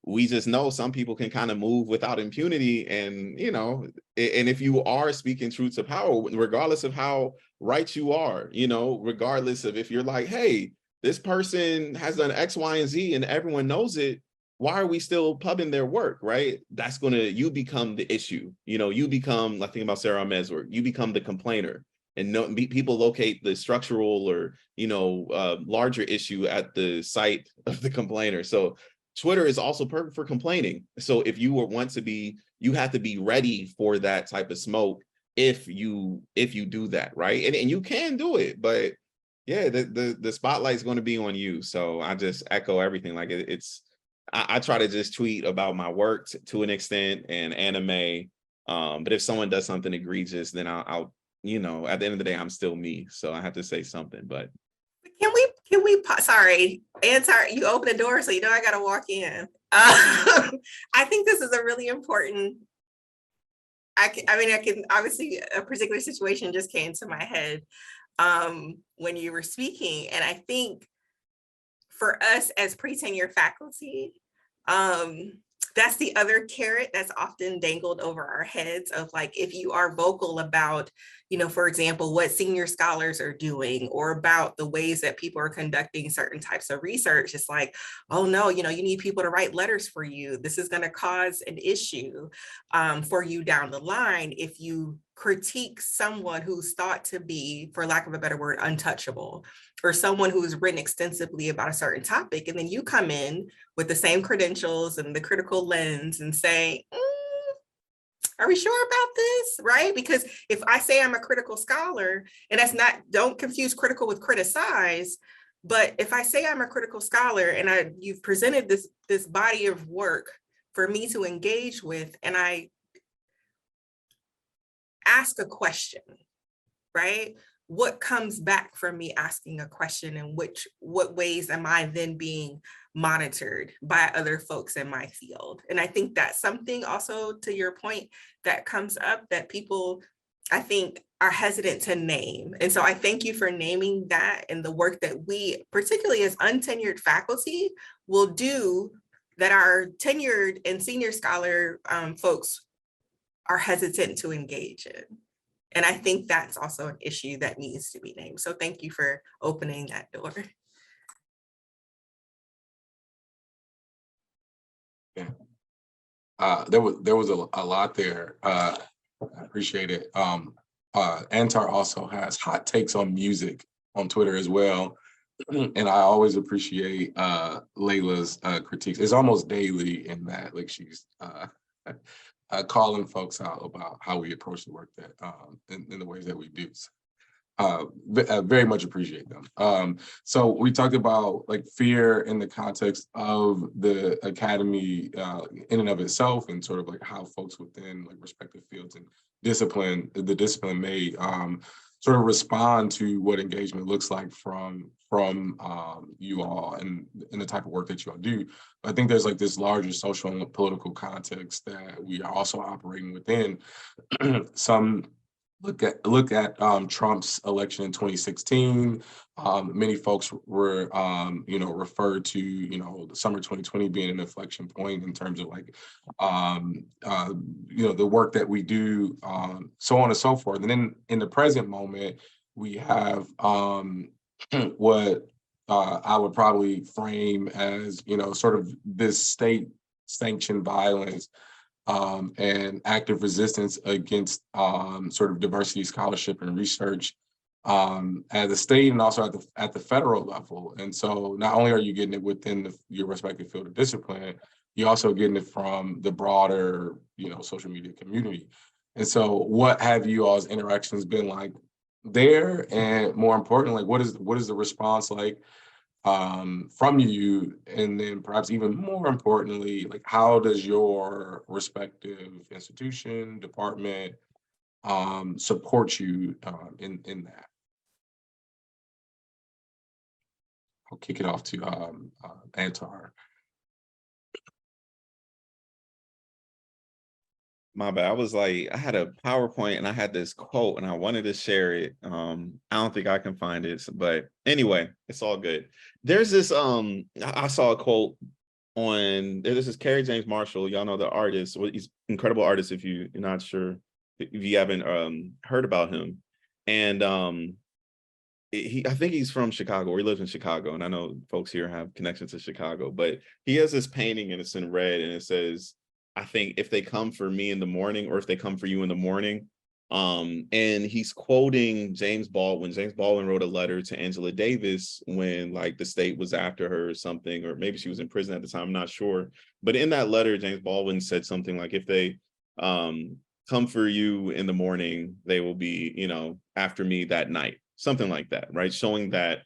Speaker 5: we just know some people can kind of move without impunity. And, and if you are speaking truth to power, regardless of how right you are, regardless of if you're like, hey, this person has done X, Y, and Z and everyone knows it, why are we still pubbing their work, right? You become the issue. You become, I think about Sarah Ahmed's work, you become the complainer. And people locate the structural or, larger issue at the site of the complainer. So Twitter is also perfect for complaining. So if you you have to be ready for that type of smoke if you do that, right? And you can do it, but yeah, the spotlight is going to be on you. So I just echo everything. Like I try to just tweet about my work to an extent and anime. But if someone does something egregious, then I'll at the end of the day, I'm still me. So I have to say something, but.
Speaker 3: Can we, sorry, Antar, you open the door, so I got to walk in. I think this is a really important, I can obviously, a particular situation just came to my head when you were speaking. And I think for us as pre-tenure faculty, that's the other carrot that's often dangled over our heads of like, if you are vocal about, for example, what senior scholars are doing or about the ways that people are conducting certain types of research, it's like, oh no, you need people to write letters for you. This is going to cause an issue for you down the line if you critique someone who's thought to be, for lack of a better word, untouchable. or someone who's written extensively about a certain topic, and then you come in with the same credentials and the critical lens and say, are we sure about this, right? Because if I say I'm a critical scholar, and that's not, don't confuse critical with criticize, but if I say I'm a critical scholar and you've presented this body of work for me to engage with, and I ask a question, right? What comes back from me asking a question, and what ways am I then being monitored by other folks in my field? And I think that's something also, to your point, that comes up that people, I think, are hesitant to name. And so I thank you for naming that, and the work that we, particularly as untenured faculty, will do that our tenured and senior scholar folks are hesitant to engage in. And I think that's also an issue that needs to be named. So thank you for opening that door.
Speaker 2: Yeah. There was a lot there. I appreciate it. Antar also has hot takes on music on Twitter as well. And I always appreciate Laila's critiques. It's almost daily in that, like, she's calling folks out about how we approach the work that in the ways that we do. Very much appreciate them. So we talked about like fear in the context of the academy in and of itself, and sort of like how folks within like respective fields and the discipline may sort of respond to what engagement looks like from you all and the type of work that you all do. But I think there's like this larger social and political context that we are also operating within. Some look at Trump's election in 2016. Many folks were, referred to, the summer 2020 being an inflection point in terms of like, the work that we do, so on and so forth. And then in the present moment, we have what I would probably frame as, sort of this state-sanctioned violence and active resistance against sort of diversity, scholarship, and research at the state and also at the federal level. And so not only are you getting it within your respective field of discipline, you're also getting it from the broader, social media community. And so what have you all's interactions been like there? And more importantly, like, what is the response like from you? And then perhaps even more importantly, like, how does your respective institution, department support you in that? I'll kick it off to Antar.
Speaker 5: My bad. I had a PowerPoint and I had this quote and I wanted to share it. I don't think I can find it, but anyway, it's all good. There's this, I saw a quote this is Kerry James Marshall. Y'all know the artist. Well, he's an incredible artist if you're not sure, if you haven't heard about him. And I think he's from Chicago, or he lives in Chicago. And I know folks here have connections to Chicago, but he has this painting and it's in red and it says, I think if they come for me in the morning, or if they come for you in the morning. And he's quoting James Baldwin. James Baldwin wrote a letter to Angela Davis when like the state was after her or something, or maybe she was in prison at the time, I'm not sure. But in that letter, James Baldwin said something like, if they come for you in the morning, they will be, after me that night, something like that, right? Showing that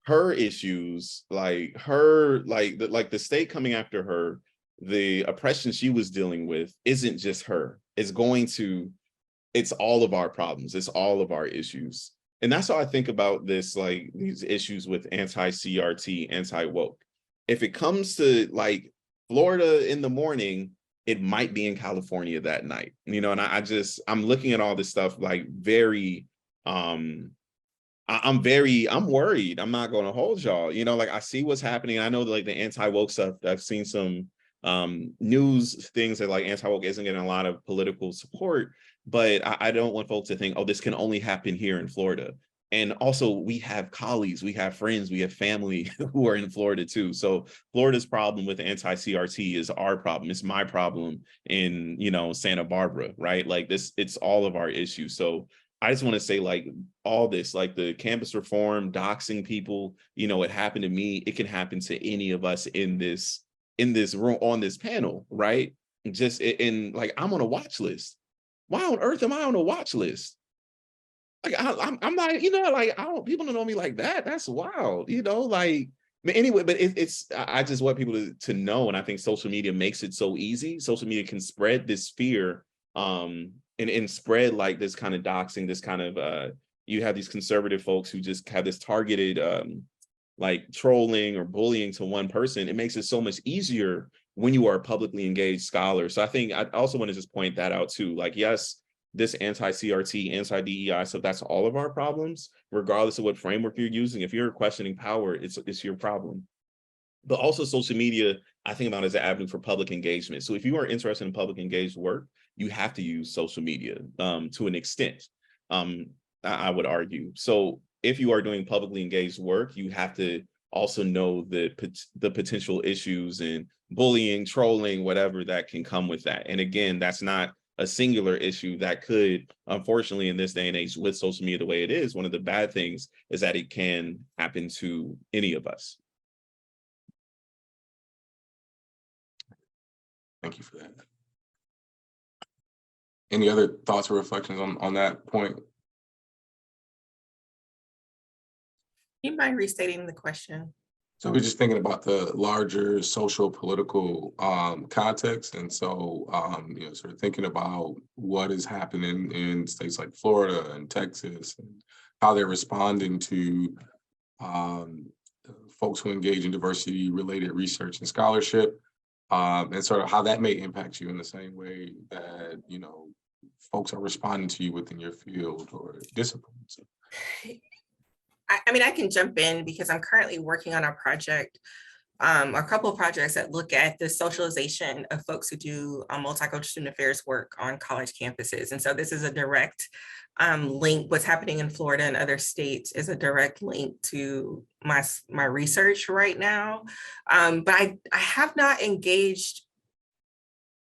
Speaker 5: her issues, the state coming after her, the oppression she was dealing with isn't just her. It's all of our problems. It's all of our issues. And that's how I think about this, like these issues with anti-CRT, anti-woke. If it comes to like Florida in the morning, it might be in California that night, and I'm looking at all this stuff like very, I'm worried. I'm not going to hold y'all, like I see what's happening. I know like the anti-woke stuff, I've seen some news things that like anti-woke isn't getting a lot of political support, but I don't want folks to think, oh, this can only happen here in Florida. And also we have colleagues, we have friends, we have family who are in Florida too. So Florida's problem with anti-CRT is our problem. It's my problem in, Santa Barbara, right? Like this, it's all of our issues. So I just want to say, like, all this, like the campus reform, doxing people, you know, it happened to me. It can happen to any of us in this room on this panel, right? Just in like, I'm on a watch list. Why on earth am I on a watch list? Like, I'm not, you know, like, people don't know me like that. That's wild, you know, like, but anyway, but I just want people to know, and I think social media makes it so easy. Social media can spread this fear, and spread like this kind of doxing, this kind of, you have these conservative folks who just have this targeted, like trolling or bullying to one person. It makes it so much easier when you are a publicly engaged scholar. So I think I also want to just point that out too. Like, yes, this anti-CRT, anti-DEI, so that's all of our problems, regardless of what framework you're using. If you're questioning power, it's your problem. But also social media, I think about it as an avenue for public engagement. So if you are interested in public engaged work, you have to use social media to an extent, I would argue. So if you are doing publicly engaged work, you have to also know the potential issues and bullying, trolling, whatever that can come with that. And again, that's not a singular issue. That could, unfortunately, in this day and age with social media the way it is, one of the bad things is that it can happen to any of us.
Speaker 2: Thank you for that. Any other thoughts or reflections on that point?
Speaker 3: You mind restating the question?
Speaker 2: So we're just thinking about the larger social political context. And so, you know, sort of thinking about what is happening in states like Florida and Texas and how they're responding to folks who engage in diversity related research and scholarship, and sort of how that may impact you in the same way that, you know, folks are responding to you within your field or disciplines.
Speaker 3: I mean, I can jump in because I'm currently working on a project, a couple of projects that look at the socialization of folks who do multicultural student affairs work on college campuses. And so this is a direct link. What's happening in Florida and other states is a direct link to my research right now. But I have not engaged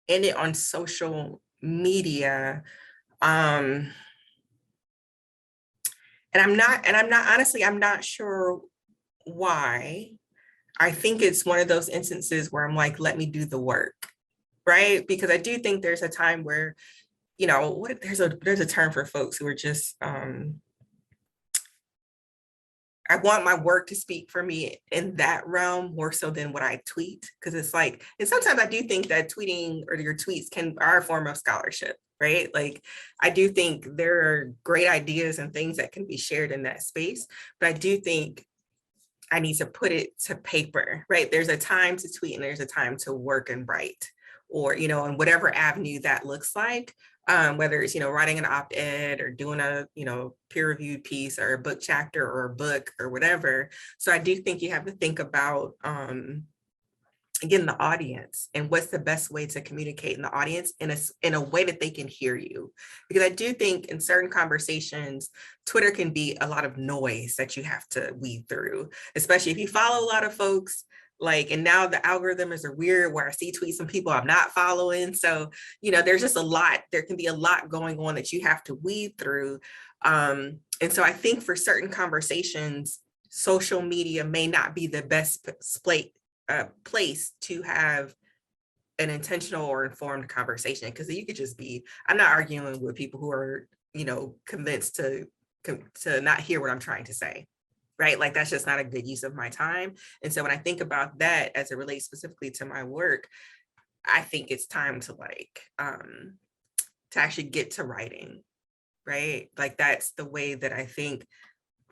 Speaker 3: in it on social media. And I'm not honestly, I'm not sure why. I think it's one of those instances where I'm like, let me do the work, right? Because I do think there's a time where, you know, there's a term for folks who are just, I want my work to speak for me in that realm more so than what I tweet. Because it's like, and sometimes I do think that tweeting or your tweets are a form of scholarship, right? Like, I do think there are great ideas and things that can be shared in that space, but I do think I need to put it to paper, right? There's a time to tweet and there's a time to work and write, or, you know, in whatever avenue that looks like, whether it's, you know, writing an op-ed or doing a, you know, peer-reviewed piece or a book chapter or a book or whatever. So I do think you have to think about, again, the audience and what's the best way to communicate in the audience in a way that they can hear you. Because I do think in certain conversations, Twitter can be a lot of noise that you have to weed through, especially if you follow a lot of folks. Like, and now the algorithms are weird where I see tweets from people I'm not following. So, you know, there's just a lot, there can be a lot going on that you have to weed through. And so I think for certain conversations, social media may not be the best place to have an intentional or informed conversation, because you could just be, I'm not arguing with people who are, you know, convinced to not hear what I'm trying to say. Right? Like, that's just not a good use of my time. And so when I think about that as it relates specifically to my work, I think it's time to like, to actually get to writing, right? Like, that's the way that I think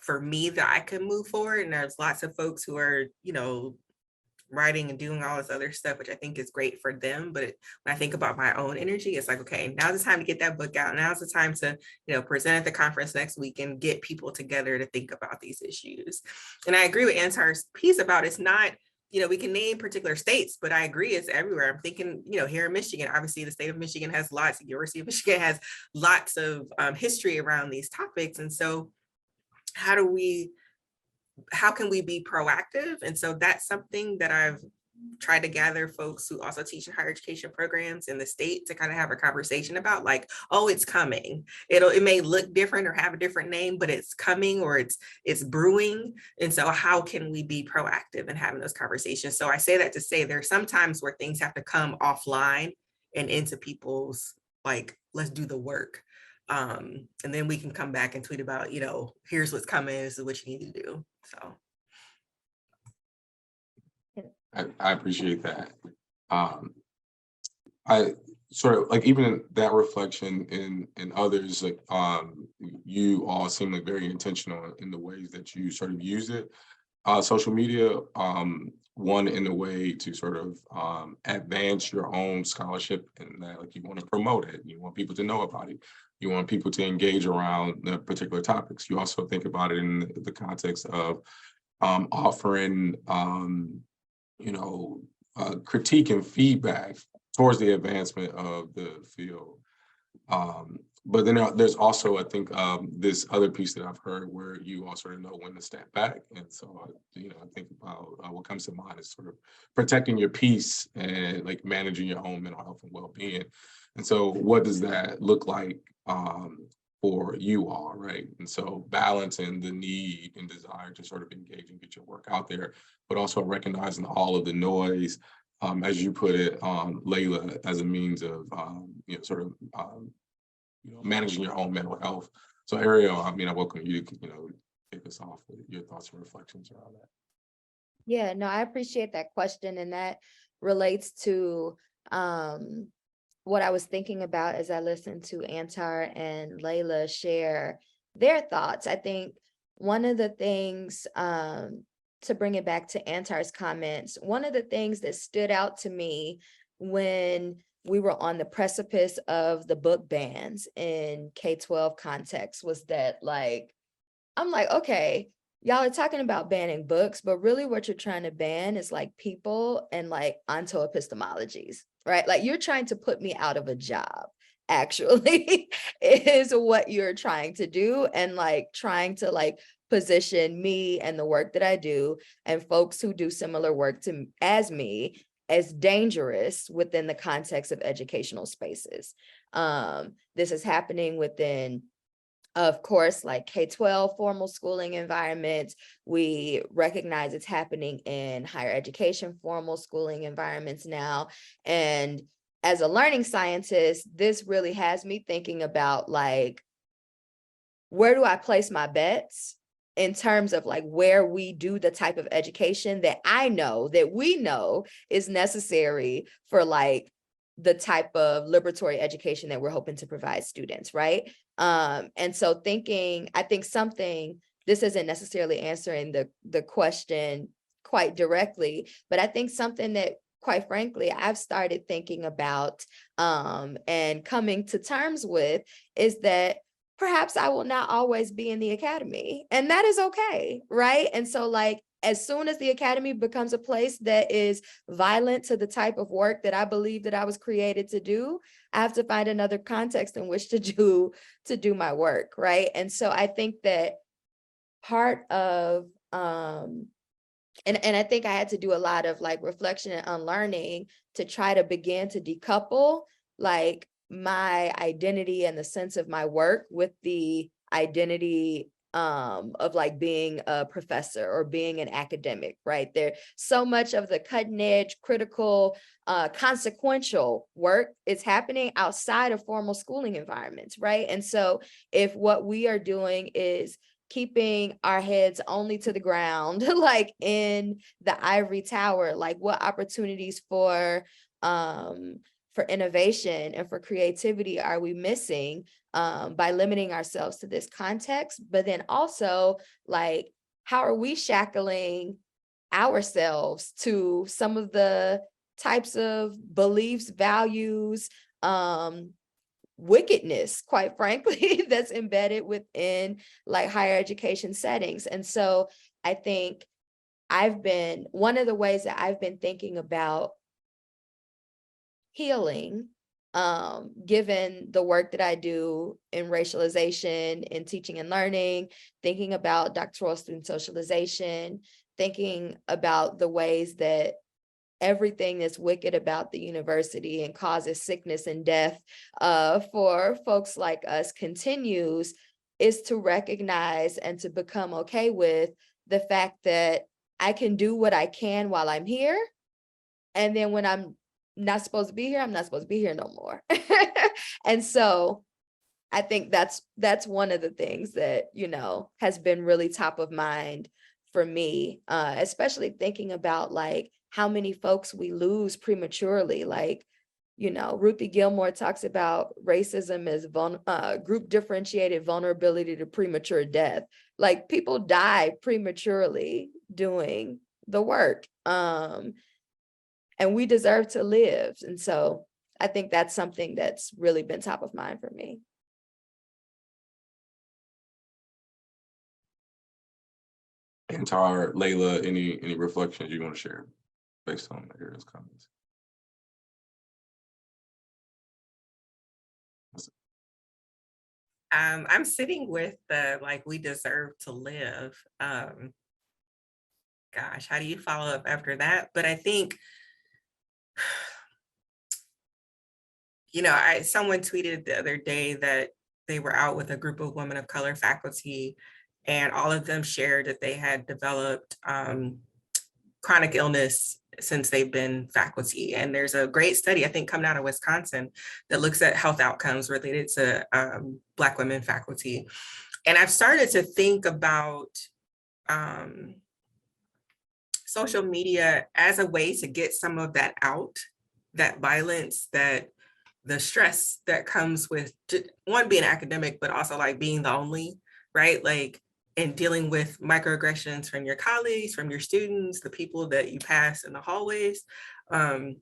Speaker 3: for me that I can move forward. And there's lots of folks who are, you know, writing and doing all this other stuff, which I think is great for them. But when I think about my own energy, it's like, okay, now's the time to get that book out. Now's the time to, you know, present at the conference next week and get people together to think about these issues. And I agree with Antar's piece about it's not, you know, we can name particular states, but I agree it's everywhere. I'm thinking, you know, here in Michigan, obviously the state of Michigan has lots, the University of Michigan has lots of history around these topics. And so how can we be proactive? And so that's something that I've tried to gather folks who also teach in higher education programs in the state to kind of have a conversation about like, oh, it's coming. It may look different or have a different name, but it's coming, or it's brewing. And so how can we be proactive in having those conversations? So I say that to say there's sometimes where things have to come offline and into people's like, let's do the work. And then we can come back and tweet about, here's what's coming, this is what you need to do. So
Speaker 2: I appreciate that. I sort of like even that reflection in others, like you all seem like very intentional in the ways that you sort of use it. Social media, one in a way to sort of advance your own scholarship, and that like you want to promote it, you want people to know about it, you want people to engage around the particular topics. You also think about it in the context of offering critique and feedback towards the advancement of the field. But then there's also, I think, this other piece that I've heard where you all sort of know when to step back. And so, I think about what comes to mind is sort of protecting your peace and like managing your own mental health and well-being. And so what does that look like for you all, right? And so balancing the need and desire to sort of engage and get your work out there, but also recognizing all of the noise, as you put it, Laila, as a means of, managing your own mental health. So Ariel, I welcome you to, kick us off with your thoughts and reflections around that.
Speaker 4: Yeah, no, I appreciate that question. And that relates to what I was thinking about as I listened to Antar and Laila share their thoughts. I think one of the things, to bring it back to Antar's comments, one of the things that stood out to me when we were on the precipice of the book bans in K-12 context was that I'm like, okay, y'all are talking about banning books, but really what you're trying to ban is like people and like ontoepistemologies, right? Like you're trying to put me out of a job, actually, is what you're trying to do, and like trying to like position me and the work that I do and folks who do similar work as me as dangerous within the context of educational spaces. This is happening within, of course, like K-12 formal schooling environments. We recognize it's happening in higher education formal schooling environments now. And as a learning scientist, this really has me thinking about like, where do I place my bets in terms of like where we do the type of education that I know, that we know is necessary for like the type of liberatory education that we're hoping to provide students, right? And so I think this isn't necessarily answering the question quite directly, but I think something that quite frankly, I've started thinking about and coming to terms with is that perhaps I will not always be in the academy, and that is okay, right? And so like, as soon as the academy becomes a place that is violent to the type of work that I believe that I was created to do, I have to find another context in which to do my work, right? And so I think that part of, and I think I had to do a lot of like reflection and unlearning to try to begin to decouple like my identity and the sense of my work with the identity of like being a professor or being an academic, right? There, so much of the cutting edge, critical, consequential work is happening outside of formal schooling environments, right? And so if what we are doing is keeping our heads only to the ground, like in the ivory tower, like what opportunities for innovation and for creativity are we missing by limiting ourselves to this context? But then also, like, how are we shackling ourselves to some of the types of beliefs, values, wickedness, quite frankly, that's embedded within like higher education settings? And so I think one of the ways that I've been thinking about healing, given the work that I do in racialization, in teaching and learning, thinking about doctoral student socialization, thinking about the ways that everything that's wicked about the university and causes sickness and death for folks like us continues, is to recognize and to become okay with the fact that I can do what I can while I'm here. And then when I'm not supposed to be here, I'm not supposed to be here no more. And so I think that's one of the things that, you know, has been really top of mind for me, especially thinking about like how many folks we lose prematurely. Like, you know, Ruthie Gilmore talks about racism as group differentiated vulnerability to premature death. Like people die prematurely doing the work, and we deserve to live. And so I think that's something that's really been top of mind for me.
Speaker 2: Antar, Laila, any reflections you want to share based on Ariel's comments?
Speaker 3: I'm sitting with the, like, we deserve to live. Gosh, how do you follow up after that? But I think, you know, someone tweeted the other day that they were out with a group of women of color faculty, and all of them shared that they had developed chronic illness since they've been faculty. And there's a great study, I think, coming out of Wisconsin that looks at health outcomes related to Black women faculty. And I've started to think about social media as a way to get some of that out, that violence, that the stress that comes with one, being academic, but also like being the only, right? Like, and dealing with microaggressions from your colleagues, from your students, the people that you pass in the hallways. You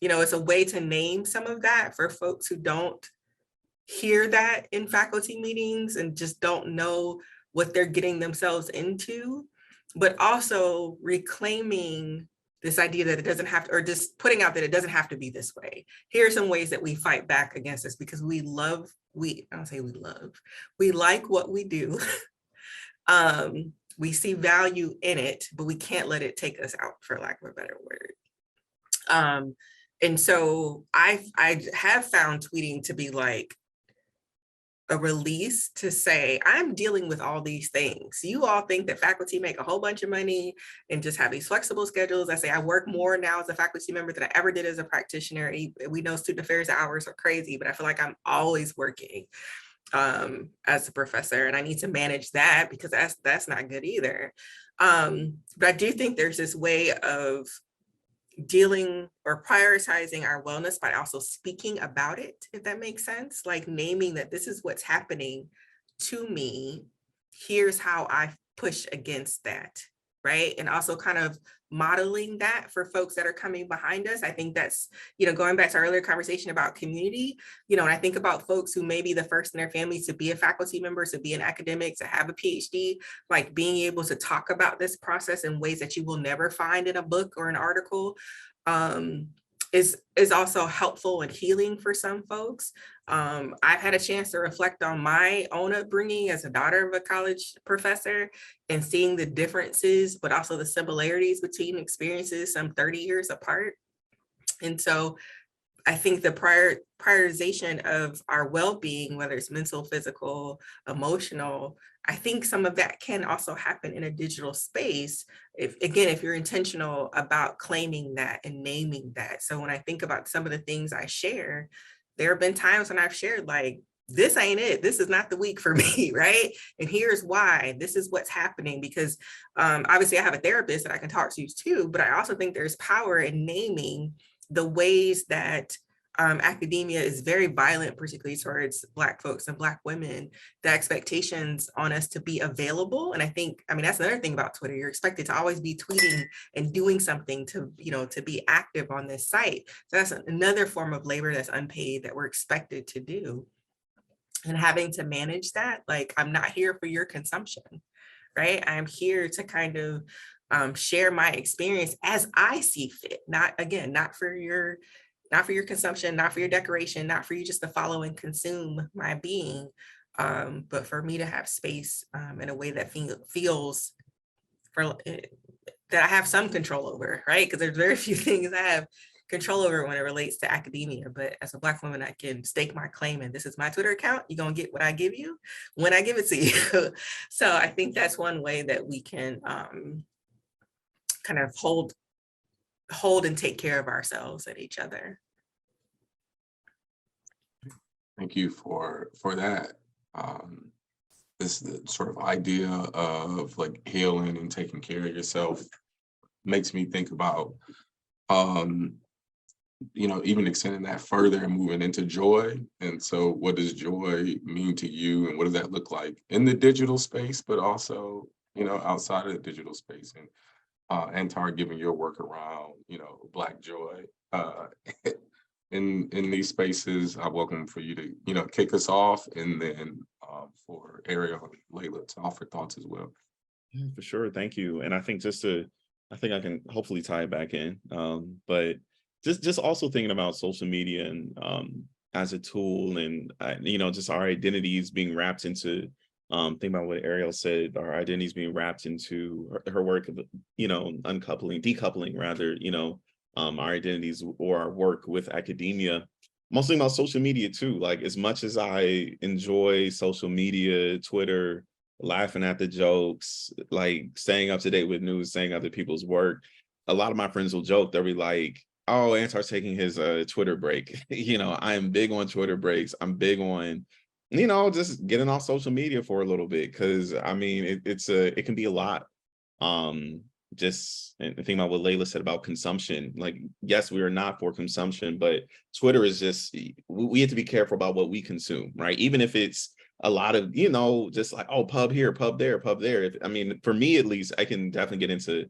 Speaker 3: know, it's a way to name some of that for folks who don't hear that in faculty meetings and just don't know what they're getting themselves into, but also reclaiming this idea that it doesn't have to, or just putting out that it doesn't have to be this way. Here are some ways that we fight back against this, because we like what we do. We see value in it, but we can't let it take us out, for lack of a better word. And so I have found tweeting to be like a release to say, I'm dealing with all these things. You all think that faculty make a whole bunch of money and just have these flexible schedules. I say I work more now as a faculty member than I ever did as a practitioner. We know student affairs hours are crazy, but I feel like I'm always working as a professor, and I need to manage that, because that's not good either. But I do think there's this way of dealing or prioritizing our wellness by also speaking about it, if that makes sense, like naming that this is what's happening to me. Here's how I push against that, right? And also kind of modeling that for folks that are coming behind us. I think that's, you know, going back to our earlier conversation about community, you know, and I think about folks who may be the first in their family to be a faculty member, to be an academic, to have a PhD, like being able to talk about this process in ways that you will never find in a book or an article is also helpful and healing for some folks. I've had a chance to reflect on my own upbringing as a daughter of a college professor and seeing the differences, but also the similarities between experiences some 30 years apart. And so I think the prioritization of our well-being, whether it's mental, physical, emotional, I think some of that can also happen in a digital space, if you're intentional about claiming that and naming that. So when I think about some of the things I share, there have been times when I've shared like, this ain't it, this is not the week for me, right? And here's why, this is what's happening, because obviously I have a therapist that I can talk to too, but I also think there's power in naming the ways that academia is very violent, particularly towards Black folks and Black women, the expectations on us to be available. And I think, I mean, that's another thing about Twitter. You're expected to always be tweeting and doing something to, you know, to be active on this site. So that's another form of labor that's unpaid that we're expected to do. And having to manage that, like, I'm not here for your consumption, right? I'm here to kind of share my experience as I see fit, not for your consumption, not for your decoration, not for you just to follow and consume my being, but for me to have space in a way that feels, for that I have some control over, right? Because there's very few things I have control over when it relates to academia. But as a Black woman, I can stake my claim, and this is my Twitter account. You're gonna get what I give you when I give it to you. So I think that's one way that we can kind of hold and take care of ourselves and each other.
Speaker 2: Thank you for that. This sort of idea of like healing and taking care of yourself makes me think about, you know, even extending that further and moving into joy. And so what does joy mean to you, and what does that look like in the digital space, but also, you know, outside of the digital space? And Antar, giving your work around, you know, Black joy in these spaces, I welcome for you to, you know, kick us off, and then for Aireale and Laila to offer thoughts as well.
Speaker 5: Yeah, for sure. Thank you. And I think I think I can hopefully tie it back in. But just also thinking about social media and as a tool, and you know, just our identities being wrapped into think about what Aireale said, our identities being wrapped into her work of, you know, decoupling rather, you know, our identities or our work with academia. Mostly about social media too. Like, as much as I enjoy social media, Twitter, laughing at the jokes, like staying up to date with news, staying up to people's work, a lot of my friends will joke. They'll be like, oh, Antar's taking his Twitter break. You know, I am big on Twitter breaks. I'm big on, you know, just getting off social media for a little bit, because I mean, it can be a lot. Just and think about what Laila said about consumption. Like, yes, we are not for consumption, but Twitter is just, we have to be careful about what we consume, right? Even if it's a lot of, you know, just like, oh, pub here, pub there, pub there. I mean, for me at least, I can definitely get into,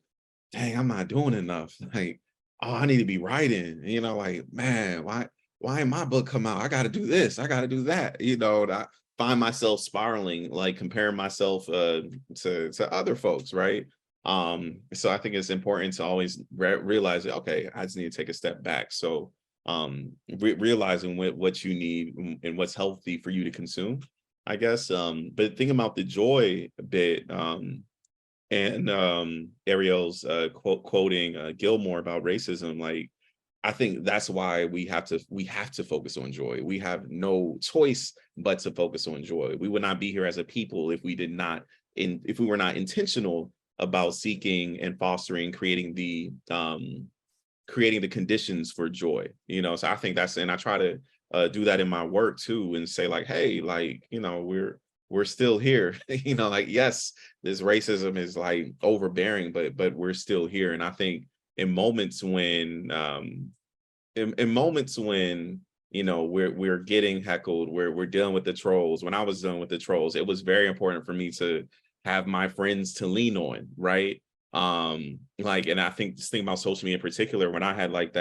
Speaker 5: dang, I'm not doing enough. Like, oh, I need to be writing, you know, like, man, why ain't my book come out? I got to do this, I got to do that, you know. I find myself spiraling, like comparing myself to other folks, right? So I think it's important to always realize that, okay, I just need to take a step back. So realizing what you need and what's healthy for you to consume, I guess. But thinking about the joy bit, and Aireale's quoting Gilmore about racism, like, I think that's why we have to focus on joy. We have no choice but to focus on joy. We would not be here as a people if we were not intentional about seeking and fostering, creating the conditions for joy, you know. So I think and I try to do that in my work too, and say like, hey, like, you know, we're still here. You know, like, yes, this racism is like overbearing, but we're still here. And I think in moments when you know, we're getting heckled, we're dealing with the trolls. When I was dealing with the trolls, it was very important for me to have my friends to lean on, right? Like, and I think this thing about social media in particular, when I had like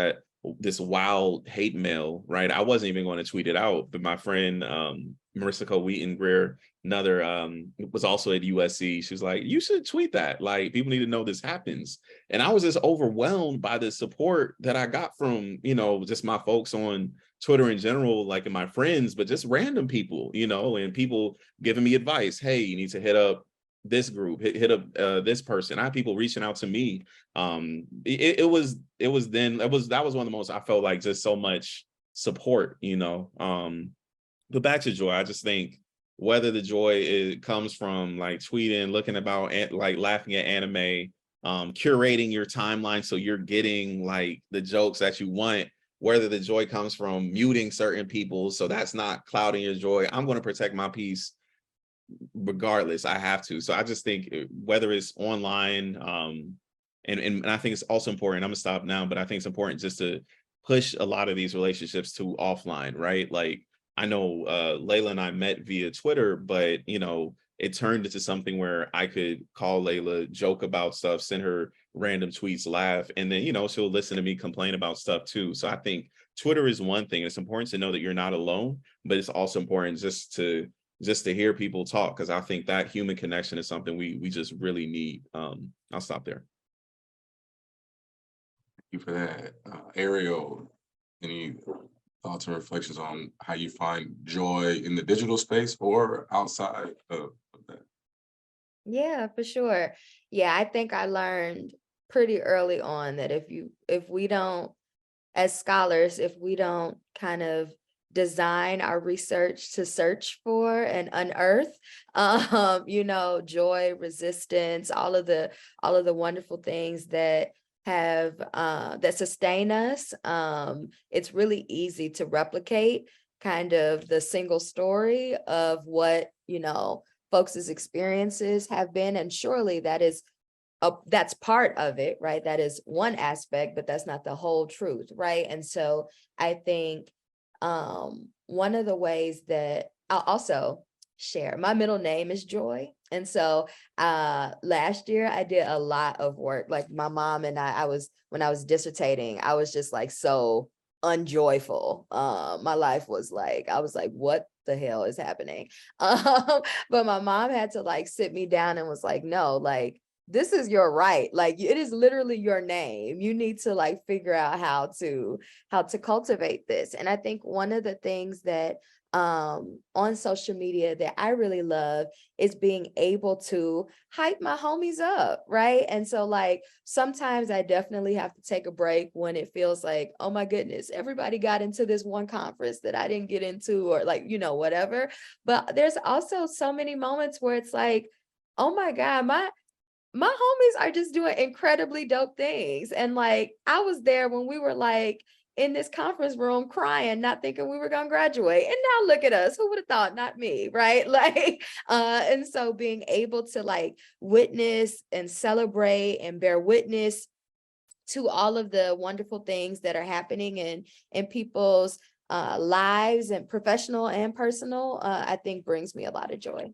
Speaker 5: this wild hate mail, right? I wasn't even going to tweet it out, but my friend Marissa Wheaton-Greer, another was also at USC. She's like, you should tweet that. Like, people need to know this happens. And I was just overwhelmed by the support that I got from, you know, just my folks on Twitter in general, like, and my friends, but just random people, you know, and people giving me advice. Hey, you need to hit up this group, hit up this person. I had people reaching out to me. That was one of the most, I felt like, just so much support, you know. But back to joy, I just think whether the joy comes from like tweeting, looking about, like laughing at anime, curating your timeline so you're getting like the jokes that you want, whether the joy comes from muting certain people so that's not clouding your joy. I'm going to protect my peace regardless. I have to. So I just think whether it's online, and I think it's also important, I'm gonna stop now, but I think it's important just to push a lot of these relationships to offline, right? Like, I know Laila and I met via Twitter, but, you know, it turned into something where I could call Laila, joke about stuff, send her random tweets, laugh, and then, you know, she'll listen to me complain about stuff too. So I think Twitter is one thing. It's important to know that you're not alone, but it's also important just to hear people talk, because I think that human connection is something we just really need. I'll stop there.
Speaker 2: Thank you for that. Aireale, any thoughts and reflections on how you find joy in the digital space or outside of that?
Speaker 4: Yeah, for sure. Yeah, I think I learned pretty early on that if we don't, as scholars, if we don't kind of design our research to search for and unearth, joy, resistance, all of the wonderful things that have that sustain us, it's really easy to replicate kind of the single story of what folks' experiences have been, and surely that's part of it, right? That is one aspect, but that's not the whole truth, right? And so I think one of the ways that I'll also share, my middle name is Joy. And so last year I did a lot of work. Like my mom and when I was dissertating, I was just like so unjoyful. My life was like, I was like, what the hell is happening? But my mom had to like sit me down and was like, no, like, this is your right. Like, it is literally your name. You need to like figure out how to cultivate this. And I think one of the things that on social media that I really love is being able to hype my homies up, right? And so like sometimes I definitely have to take a break when it feels like, oh my goodness, everybody got into this one conference that I didn't get into, or like, whatever. But there's also so many moments where it's like, oh my God, my homies are just doing incredibly dope things. And like, I was there when we were like in this conference room crying, not thinking we were going to graduate. And now look at us, who would have thought? Not me, right? Like, and so being able to like witness and celebrate and bear witness to all of the wonderful things that are happening in people's lives, and professional and personal, I think brings me a lot of joy.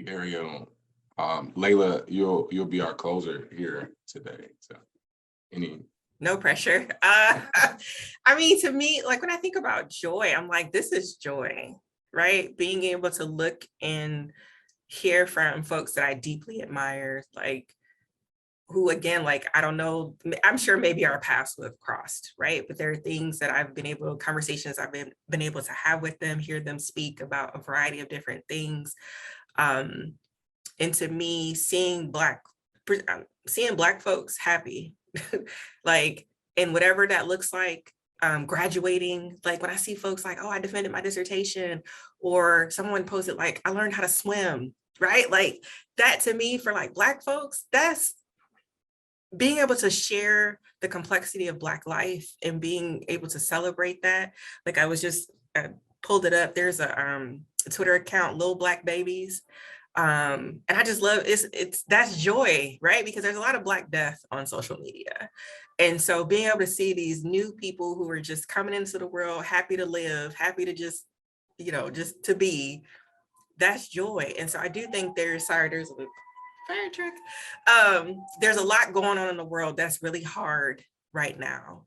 Speaker 2: Ariel, Laila, you'll be our closer here today. So,
Speaker 3: no pressure. I mean, to me, like when I think about joy, I'm like, this is joy, right? Being able to look and hear from folks that I deeply admire, like who, again, like, I don't know, I'm sure maybe our paths would have crossed, right? But there are things that conversations I've been able to have with them, hear them speak about a variety of different things. And to me, seeing Black folks happy, like, and whatever that looks like, graduating, like when I see folks like, oh, I defended my dissertation, or someone posted like, I learned how to swim, right? Like that to me, for like Black folks, that's being able to share the complexity of Black life and being able to celebrate that. Like I pulled it up. There's a Twitter account, Little Black Babies. And I just love that's joy, right? Because there's a lot of Black death on social media. And so being able to see these new people who are just coming into the world, happy to live, happy to just to be, that's joy. And so I do think there's a fire truck. There's a lot going on in the world that's really hard right now.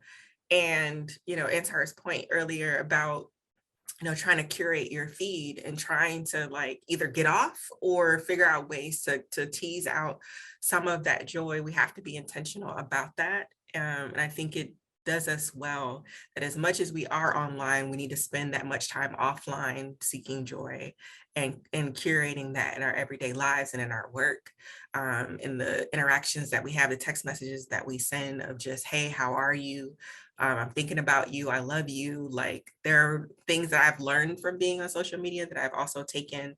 Speaker 3: And, Antar's point earlier about trying to curate your feed and trying to like either get off or figure out ways to tease out some of that joy. We have to be intentional about that. And I think it does us well that as much as we are online, we need to spend that much time offline seeking joy and curating that in our everyday lives and in our work, in the interactions that we have, the text messages that we send of just, hey, how are you? I'm thinking about you. I love you. Like there are things that I've learned from being on social media that I've also taken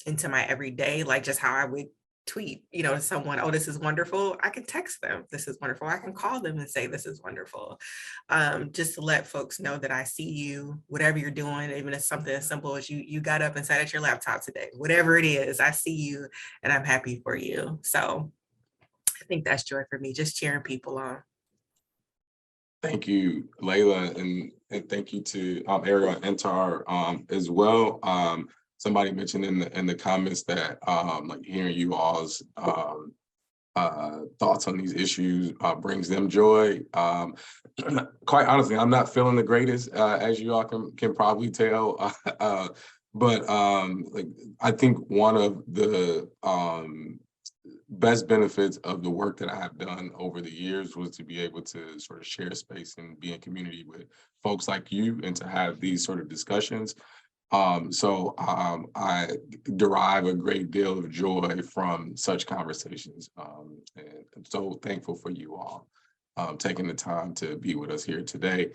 Speaker 3: into my everyday, like just how I would tweet, to someone, oh, this is wonderful. I can text them, this is wonderful. I can call them and say, this is wonderful. Just to let folks know that I see you, whatever you're doing, even if it's something as simple as you got up and sat at your laptop today, whatever it is, I see you and I'm happy for you. So I think that's joy for me, just cheering people on.
Speaker 2: Thank you, Laila, and thank you to Ariel and Antar as well. Somebody mentioned in the comments that like hearing you all's thoughts on these issues brings them joy. Quite honestly, I'm not feeling the greatest, as you all can probably tell. But like I think one of the best benefits of the work that I have done over the years was to be able to sort of share space and be in community with folks like you and to have these sort of discussions. I derive a great deal of joy from such conversations. And I'm so thankful for you all taking the time to be with us here today.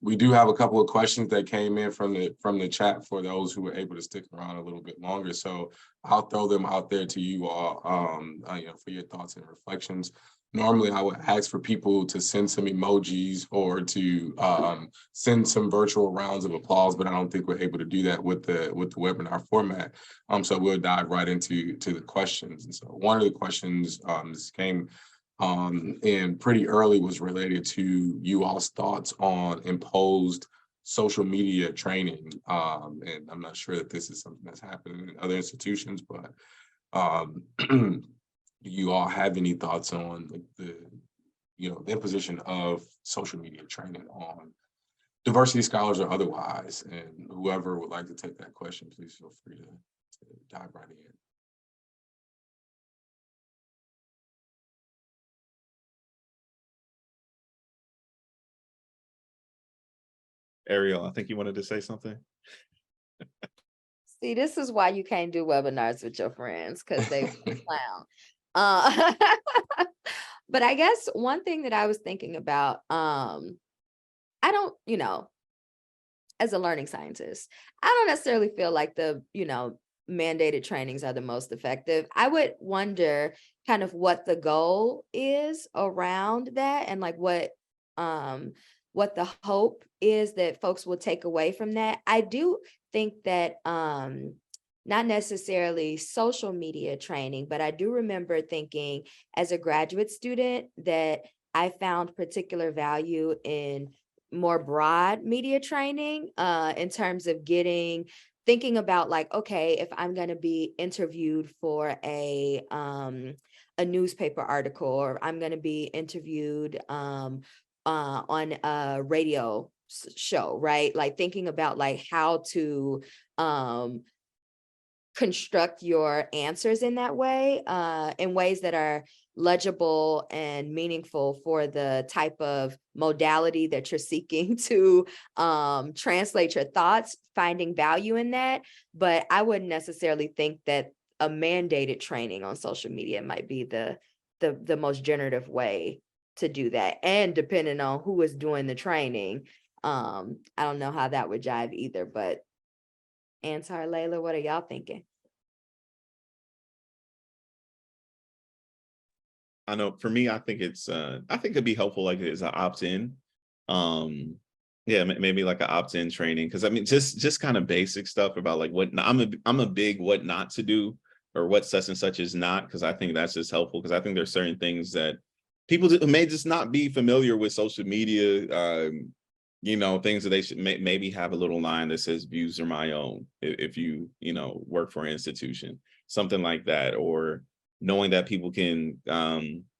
Speaker 2: We do have a couple of questions that came in from the chat for those who were able to stick around a little bit longer. So I'll throw them out there to you all, for your thoughts and reflections. Normally, I would ask for people to send some emojis or to send some virtual rounds of applause, but I don't think we're able to do that with the webinar format. So we'll dive right into the questions. And so one of the questions this came and pretty early was related to you all's thoughts on imposed social media training. And I'm not sure that this is something that's happening in other institutions, but do you all have any thoughts on the imposition of social media training on diversity scholars or otherwise? And whoever would like to take that question, please feel free to dive right in.
Speaker 5: Ariel, I think you wanted to say something.
Speaker 4: See, this is why you can't do webinars with your friends, because they clown. But I guess one thing that I was thinking about, I don't, as a learning scientist, I don't necessarily feel like the, mandated trainings are the most effective. I would wonder kind of what the goal is around that, and like what the hope is that folks will take away from that. I do think that not necessarily social media training, but I do remember thinking as a graduate student that I found particular value in more broad media training in terms of thinking about like, okay, if I'm going to be interviewed for a newspaper article, or I'm going to be interviewed on a radio show, right? Like thinking about like how to construct your answers in that way, in ways that are legible and meaningful for the type of modality that you're seeking to translate your thoughts, finding value in that. But I wouldn't necessarily think that a mandated training on social media might be the most generative way to do that. And depending on who is doing the training, I don't know how that would jive either. But Antar, Laila, what are y'all thinking?
Speaker 5: I know for me, I think it'd be helpful like as an opt-in. Yeah, maybe like an opt-in training. Because I mean, just kind of basic stuff about like what I'm a big what not to do, or what such and such is not, because I think that's just helpful. Because I think there's certain things that people may just not be familiar with social media, things that they should maybe have a little line that says views are my own if you work for an institution, something like that, or knowing that people can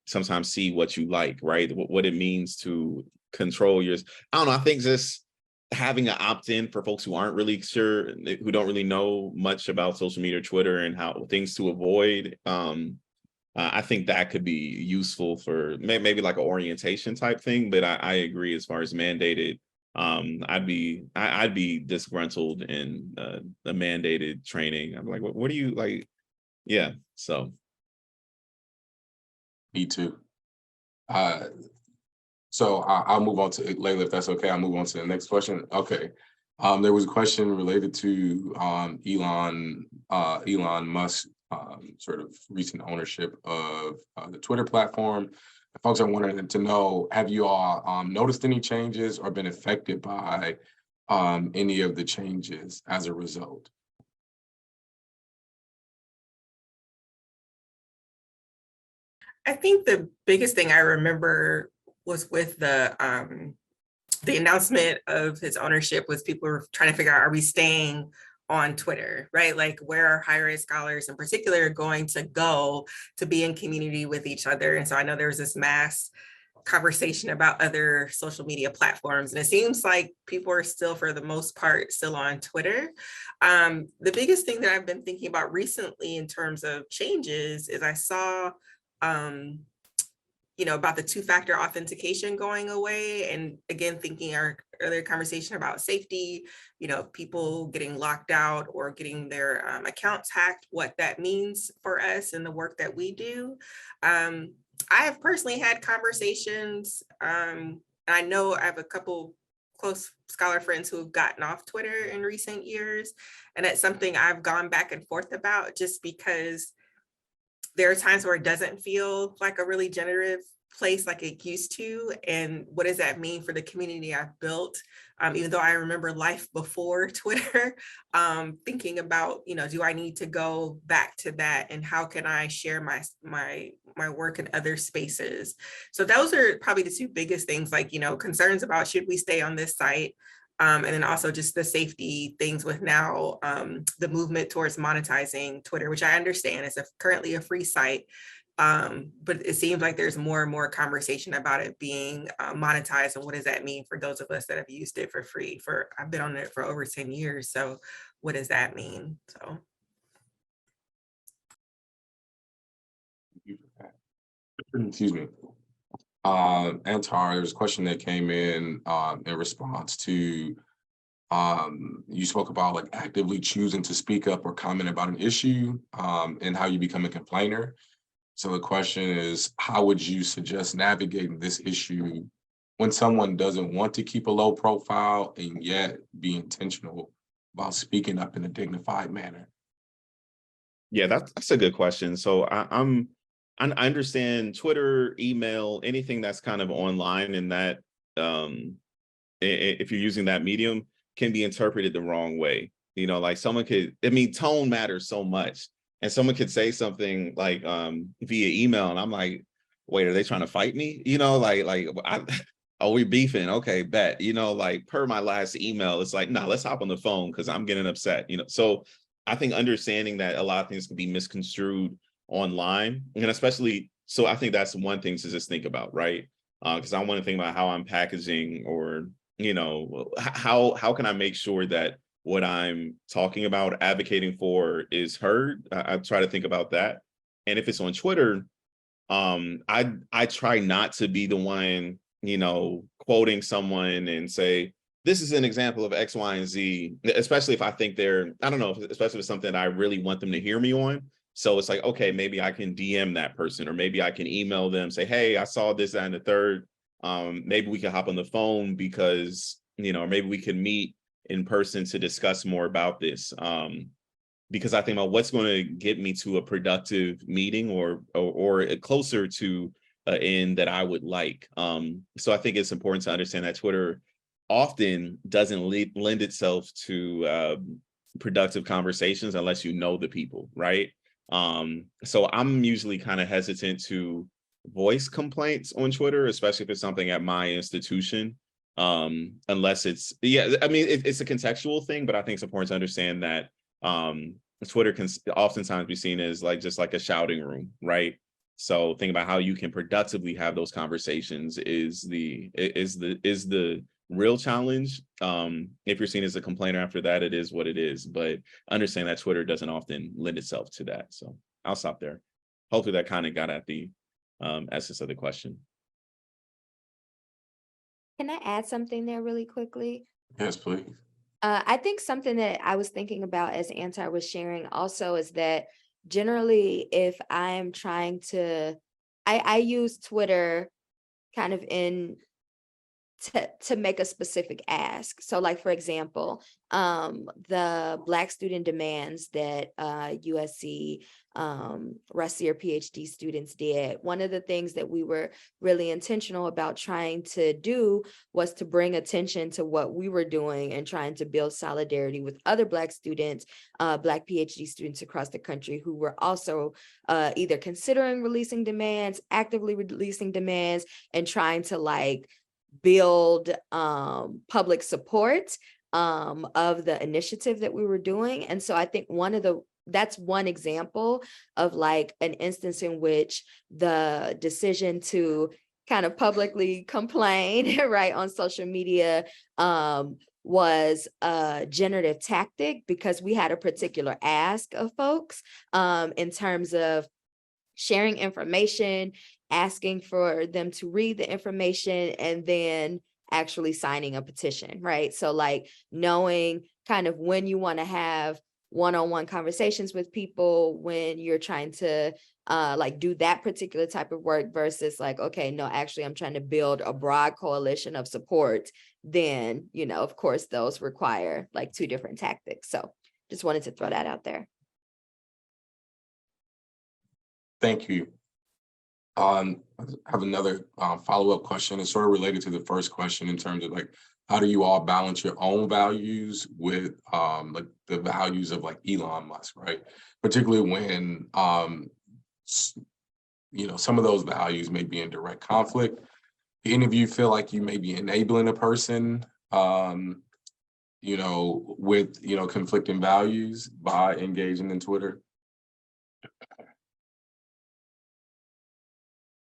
Speaker 5: sometimes see what you like, right? What it means to control yours. I don't know. I think just having an opt-in for folks who aren't really sure, who don't really know much about social media, Twitter, and how things to avoid. I think that could be useful for maybe like an orientation type thing. But I agree, as far as mandated, I'd be disgruntled in the mandated training. I'm like, what do you like? Yeah, so.
Speaker 2: Me too. So I'll move on to Laila, if that's okay. I'll move on to the next question. Okay. There was a question related to Elon Musk sort of recent ownership of the Twitter platform. Folks are wanting to know, have you all noticed any changes or been affected by any of the changes as a result?
Speaker 3: I think the biggest thing I remember was with the announcement of his ownership was people were trying to figure out, are we staying on Twitter, right? Like where are higher ed scholars in particular going to go to be in community with each other? And so I know there was this mass conversation about other social media platforms, and it seems like people are still, for the most part, still on Twitter. The biggest thing that I've been thinking about recently in terms of changes is I saw about the two-factor authentication going away. And again, thinking our earlier conversation about safety, people getting locked out or getting their accounts hacked, what that means for us and the work that we do. I have personally had conversations. I know I have a couple close scholar friends who have gotten off Twitter in recent years. And it's something I've gone back and forth about, just because there are times where it doesn't feel like a really generative place like it used to. And what does that mean for the community I've built? Even though I remember life before Twitter, thinking about, do I need to go back to that, and how can I share my work in other spaces? So those are probably the two biggest things, like, concerns about should we stay on this site? And then also just the safety things with now the movement towards monetizing Twitter, which I understand is currently a free site. But it seems like there's more and more conversation about it being monetized, and what does that mean for those of us that have used it for free? I've been on it for over 10 years, so what does that mean? So.
Speaker 2: Excuse me. Antar, there was a question that came in response to you spoke about like actively choosing to speak up or comment about an issue and how you become a complainer. So the question is, how would you suggest navigating this issue when someone doesn't want to keep a low profile and yet be intentional about speaking up in a dignified manner?
Speaker 5: Yeah, that's a good question. So I understand Twitter, email, anything that's kind of online, and that if you're using that medium, can be interpreted the wrong way. Like someone could, tone matters so much. And someone could say something like via email, and I'm like, wait, are they trying to fight me? Are we beefing? Okay, bet. Like per my last email, it's like, no, let's hop on the phone because I'm getting upset. So I think understanding that a lot of things can be misconstrued online, and especially, so I think that's one thing to just think about, right? Because I want to think about how I'm packaging, or how can I make sure that what I'm talking about, advocating for, is heard. I try to think about that. And if it's on Twitter, I try not to be the one, quoting someone and say, this is an example of X, Y, and Z, especially if I think I don't know, especially if it's something I really want them to hear me on. So it's like, okay, maybe I can DM that person, or maybe I can email them, say, hey, I saw this, that, and the third. Maybe we can hop on the phone because, or maybe we can meet in person to discuss more about this, because I think about what's going to get me to a productive meeting or closer to an end that I would like. So I think it's important to understand that Twitter often doesn't lend itself to productive conversations unless you know the people, right? So I'm usually kind of hesitant to voice complaints on Twitter, especially if it's something at my institution. Unless it's, it's a contextual thing, but I think it's important to understand that Twitter can oftentimes be seen as just like a shouting room, right? So think about how you can productively have those conversations is the real challenge. If you're seen as a complainer after that, it is what it is. But understand that Twitter doesn't often lend itself to that. So I'll stop there. Hopefully that kind of got at the essence of the question.
Speaker 4: Can I add something there really quickly?
Speaker 2: Yes, please.
Speaker 4: I think something that I was thinking about as Antar was sharing also is that generally, if I'm trying to, I use Twitter kind of to make a specific ask. So like, for example, the Black student demands that USC rest year PhD students did. One of the things that we were really intentional about trying to do was to bring attention to what we were doing and trying to build solidarity with other Black students, Black PhD students across the country who were also either considering releasing demands, actively releasing demands, and trying to build public support of the initiative that we were doing. And so I think that's one example of an instance in which the decision to kind of publicly complain, right, on social media was a generative tactic because we had a particular ask of folks in terms of sharing information asking for them to read the information and then actually signing a petition, right? So like knowing kind of when you want to have one-on-one conversations with people, when you're trying to like do that particular type of work versus like, okay, no, actually I'm trying to build a broad coalition of support, then, you know, of course, those require like two different tactics. So just wanted to throw that out there.
Speaker 2: Thank you. I have another follow-up question. It's sort of related to the first question in terms of like, how do you all balance your own values with like the values of like Elon Musk, right? Particularly when you know, some of those values may be in direct conflict. Do any of you feel like you may be enabling a person, you know, with, you know, conflicting values by engaging in Twitter?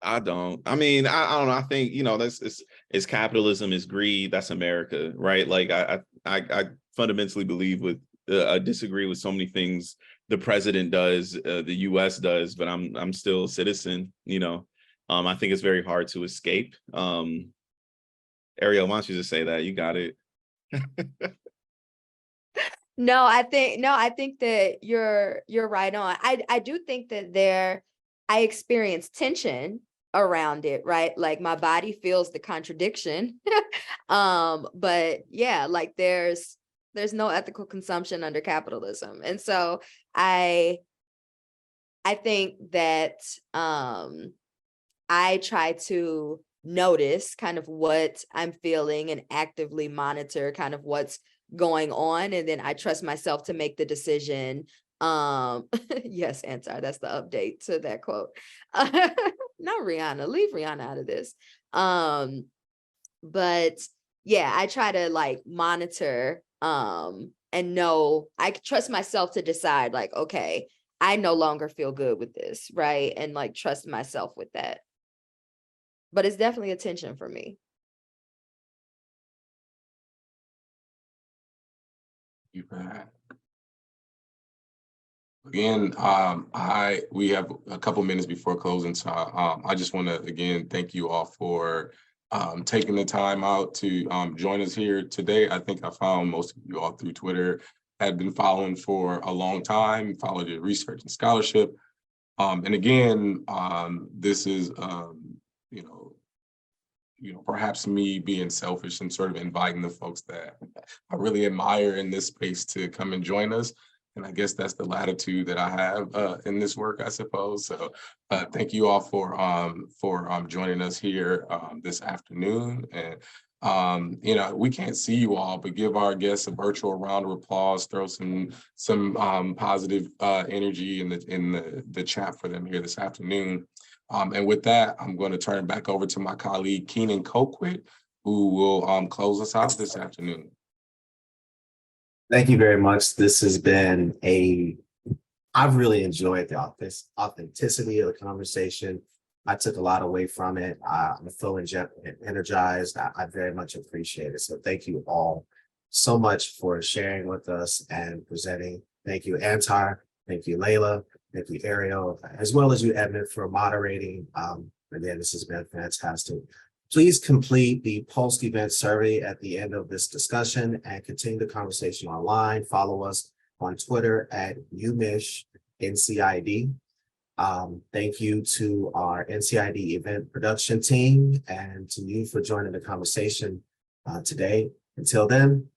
Speaker 5: I don't. I mean, I don't know. I think, you know, it's capitalism, it's greed. That's America, right? Like I fundamentally believe with I disagree with so many things the president does, the U.S. does, but I'm still a citizen. You know, I think it's very hard to escape. Ariel, why don't you just say that? You got it.
Speaker 4: No, I think that you're right on. I do think that I experience tension around it, right? Like my body feels the contradiction. But yeah, like there's no ethical consumption under capitalism. And so I think that I try to notice kind of what I'm feeling and actively monitor kind of what's going on, and then I trust myself to make the decision. Yes, Antar, that's the update to that quote. Not Rihanna, leave Rihanna out of this. But yeah, I try to like monitor and know, I trust myself to decide like, okay, I no longer feel good with this, right? And like trust myself with that. But it's definitely a tension for me.
Speaker 2: You for that. Again, we have a couple minutes before closing, so I just want to again thank you all for taking the time out to join us here today. I think I found most of you all through Twitter, had been following for a long time, followed your research and scholarship, and again, this is you know, perhaps me being selfish and sort of inviting the folks that I really admire in this space to come and join us. And I guess that's the latitude that I have in this work, I suppose. So thank you all for joining us here this afternoon. And you know, we can't see you all, but give our guests a virtual round of applause, throw some positive energy in the chat for them here this afternoon. And with that, I'm going to turn it back over to my colleague, Keenan Colquitt, who will close us out this afternoon.
Speaker 1: Thank you very much. This has been I've really enjoyed the authenticity of the conversation. I took a lot away from it. I'm feeling energized. I very much appreciate it. So thank you all so much for sharing with us and presenting. Thank you, Antar. Thank you, Laila. Thank you, Ariel, as well as you, Edmund, for moderating. Again, this has been fantastic. Please complete the post-event survey at the end of this discussion and continue the conversation online. Follow us on Twitter at UMich-NCID. Thank you to our NCID event production team and to you for joining the conversation today. Until then,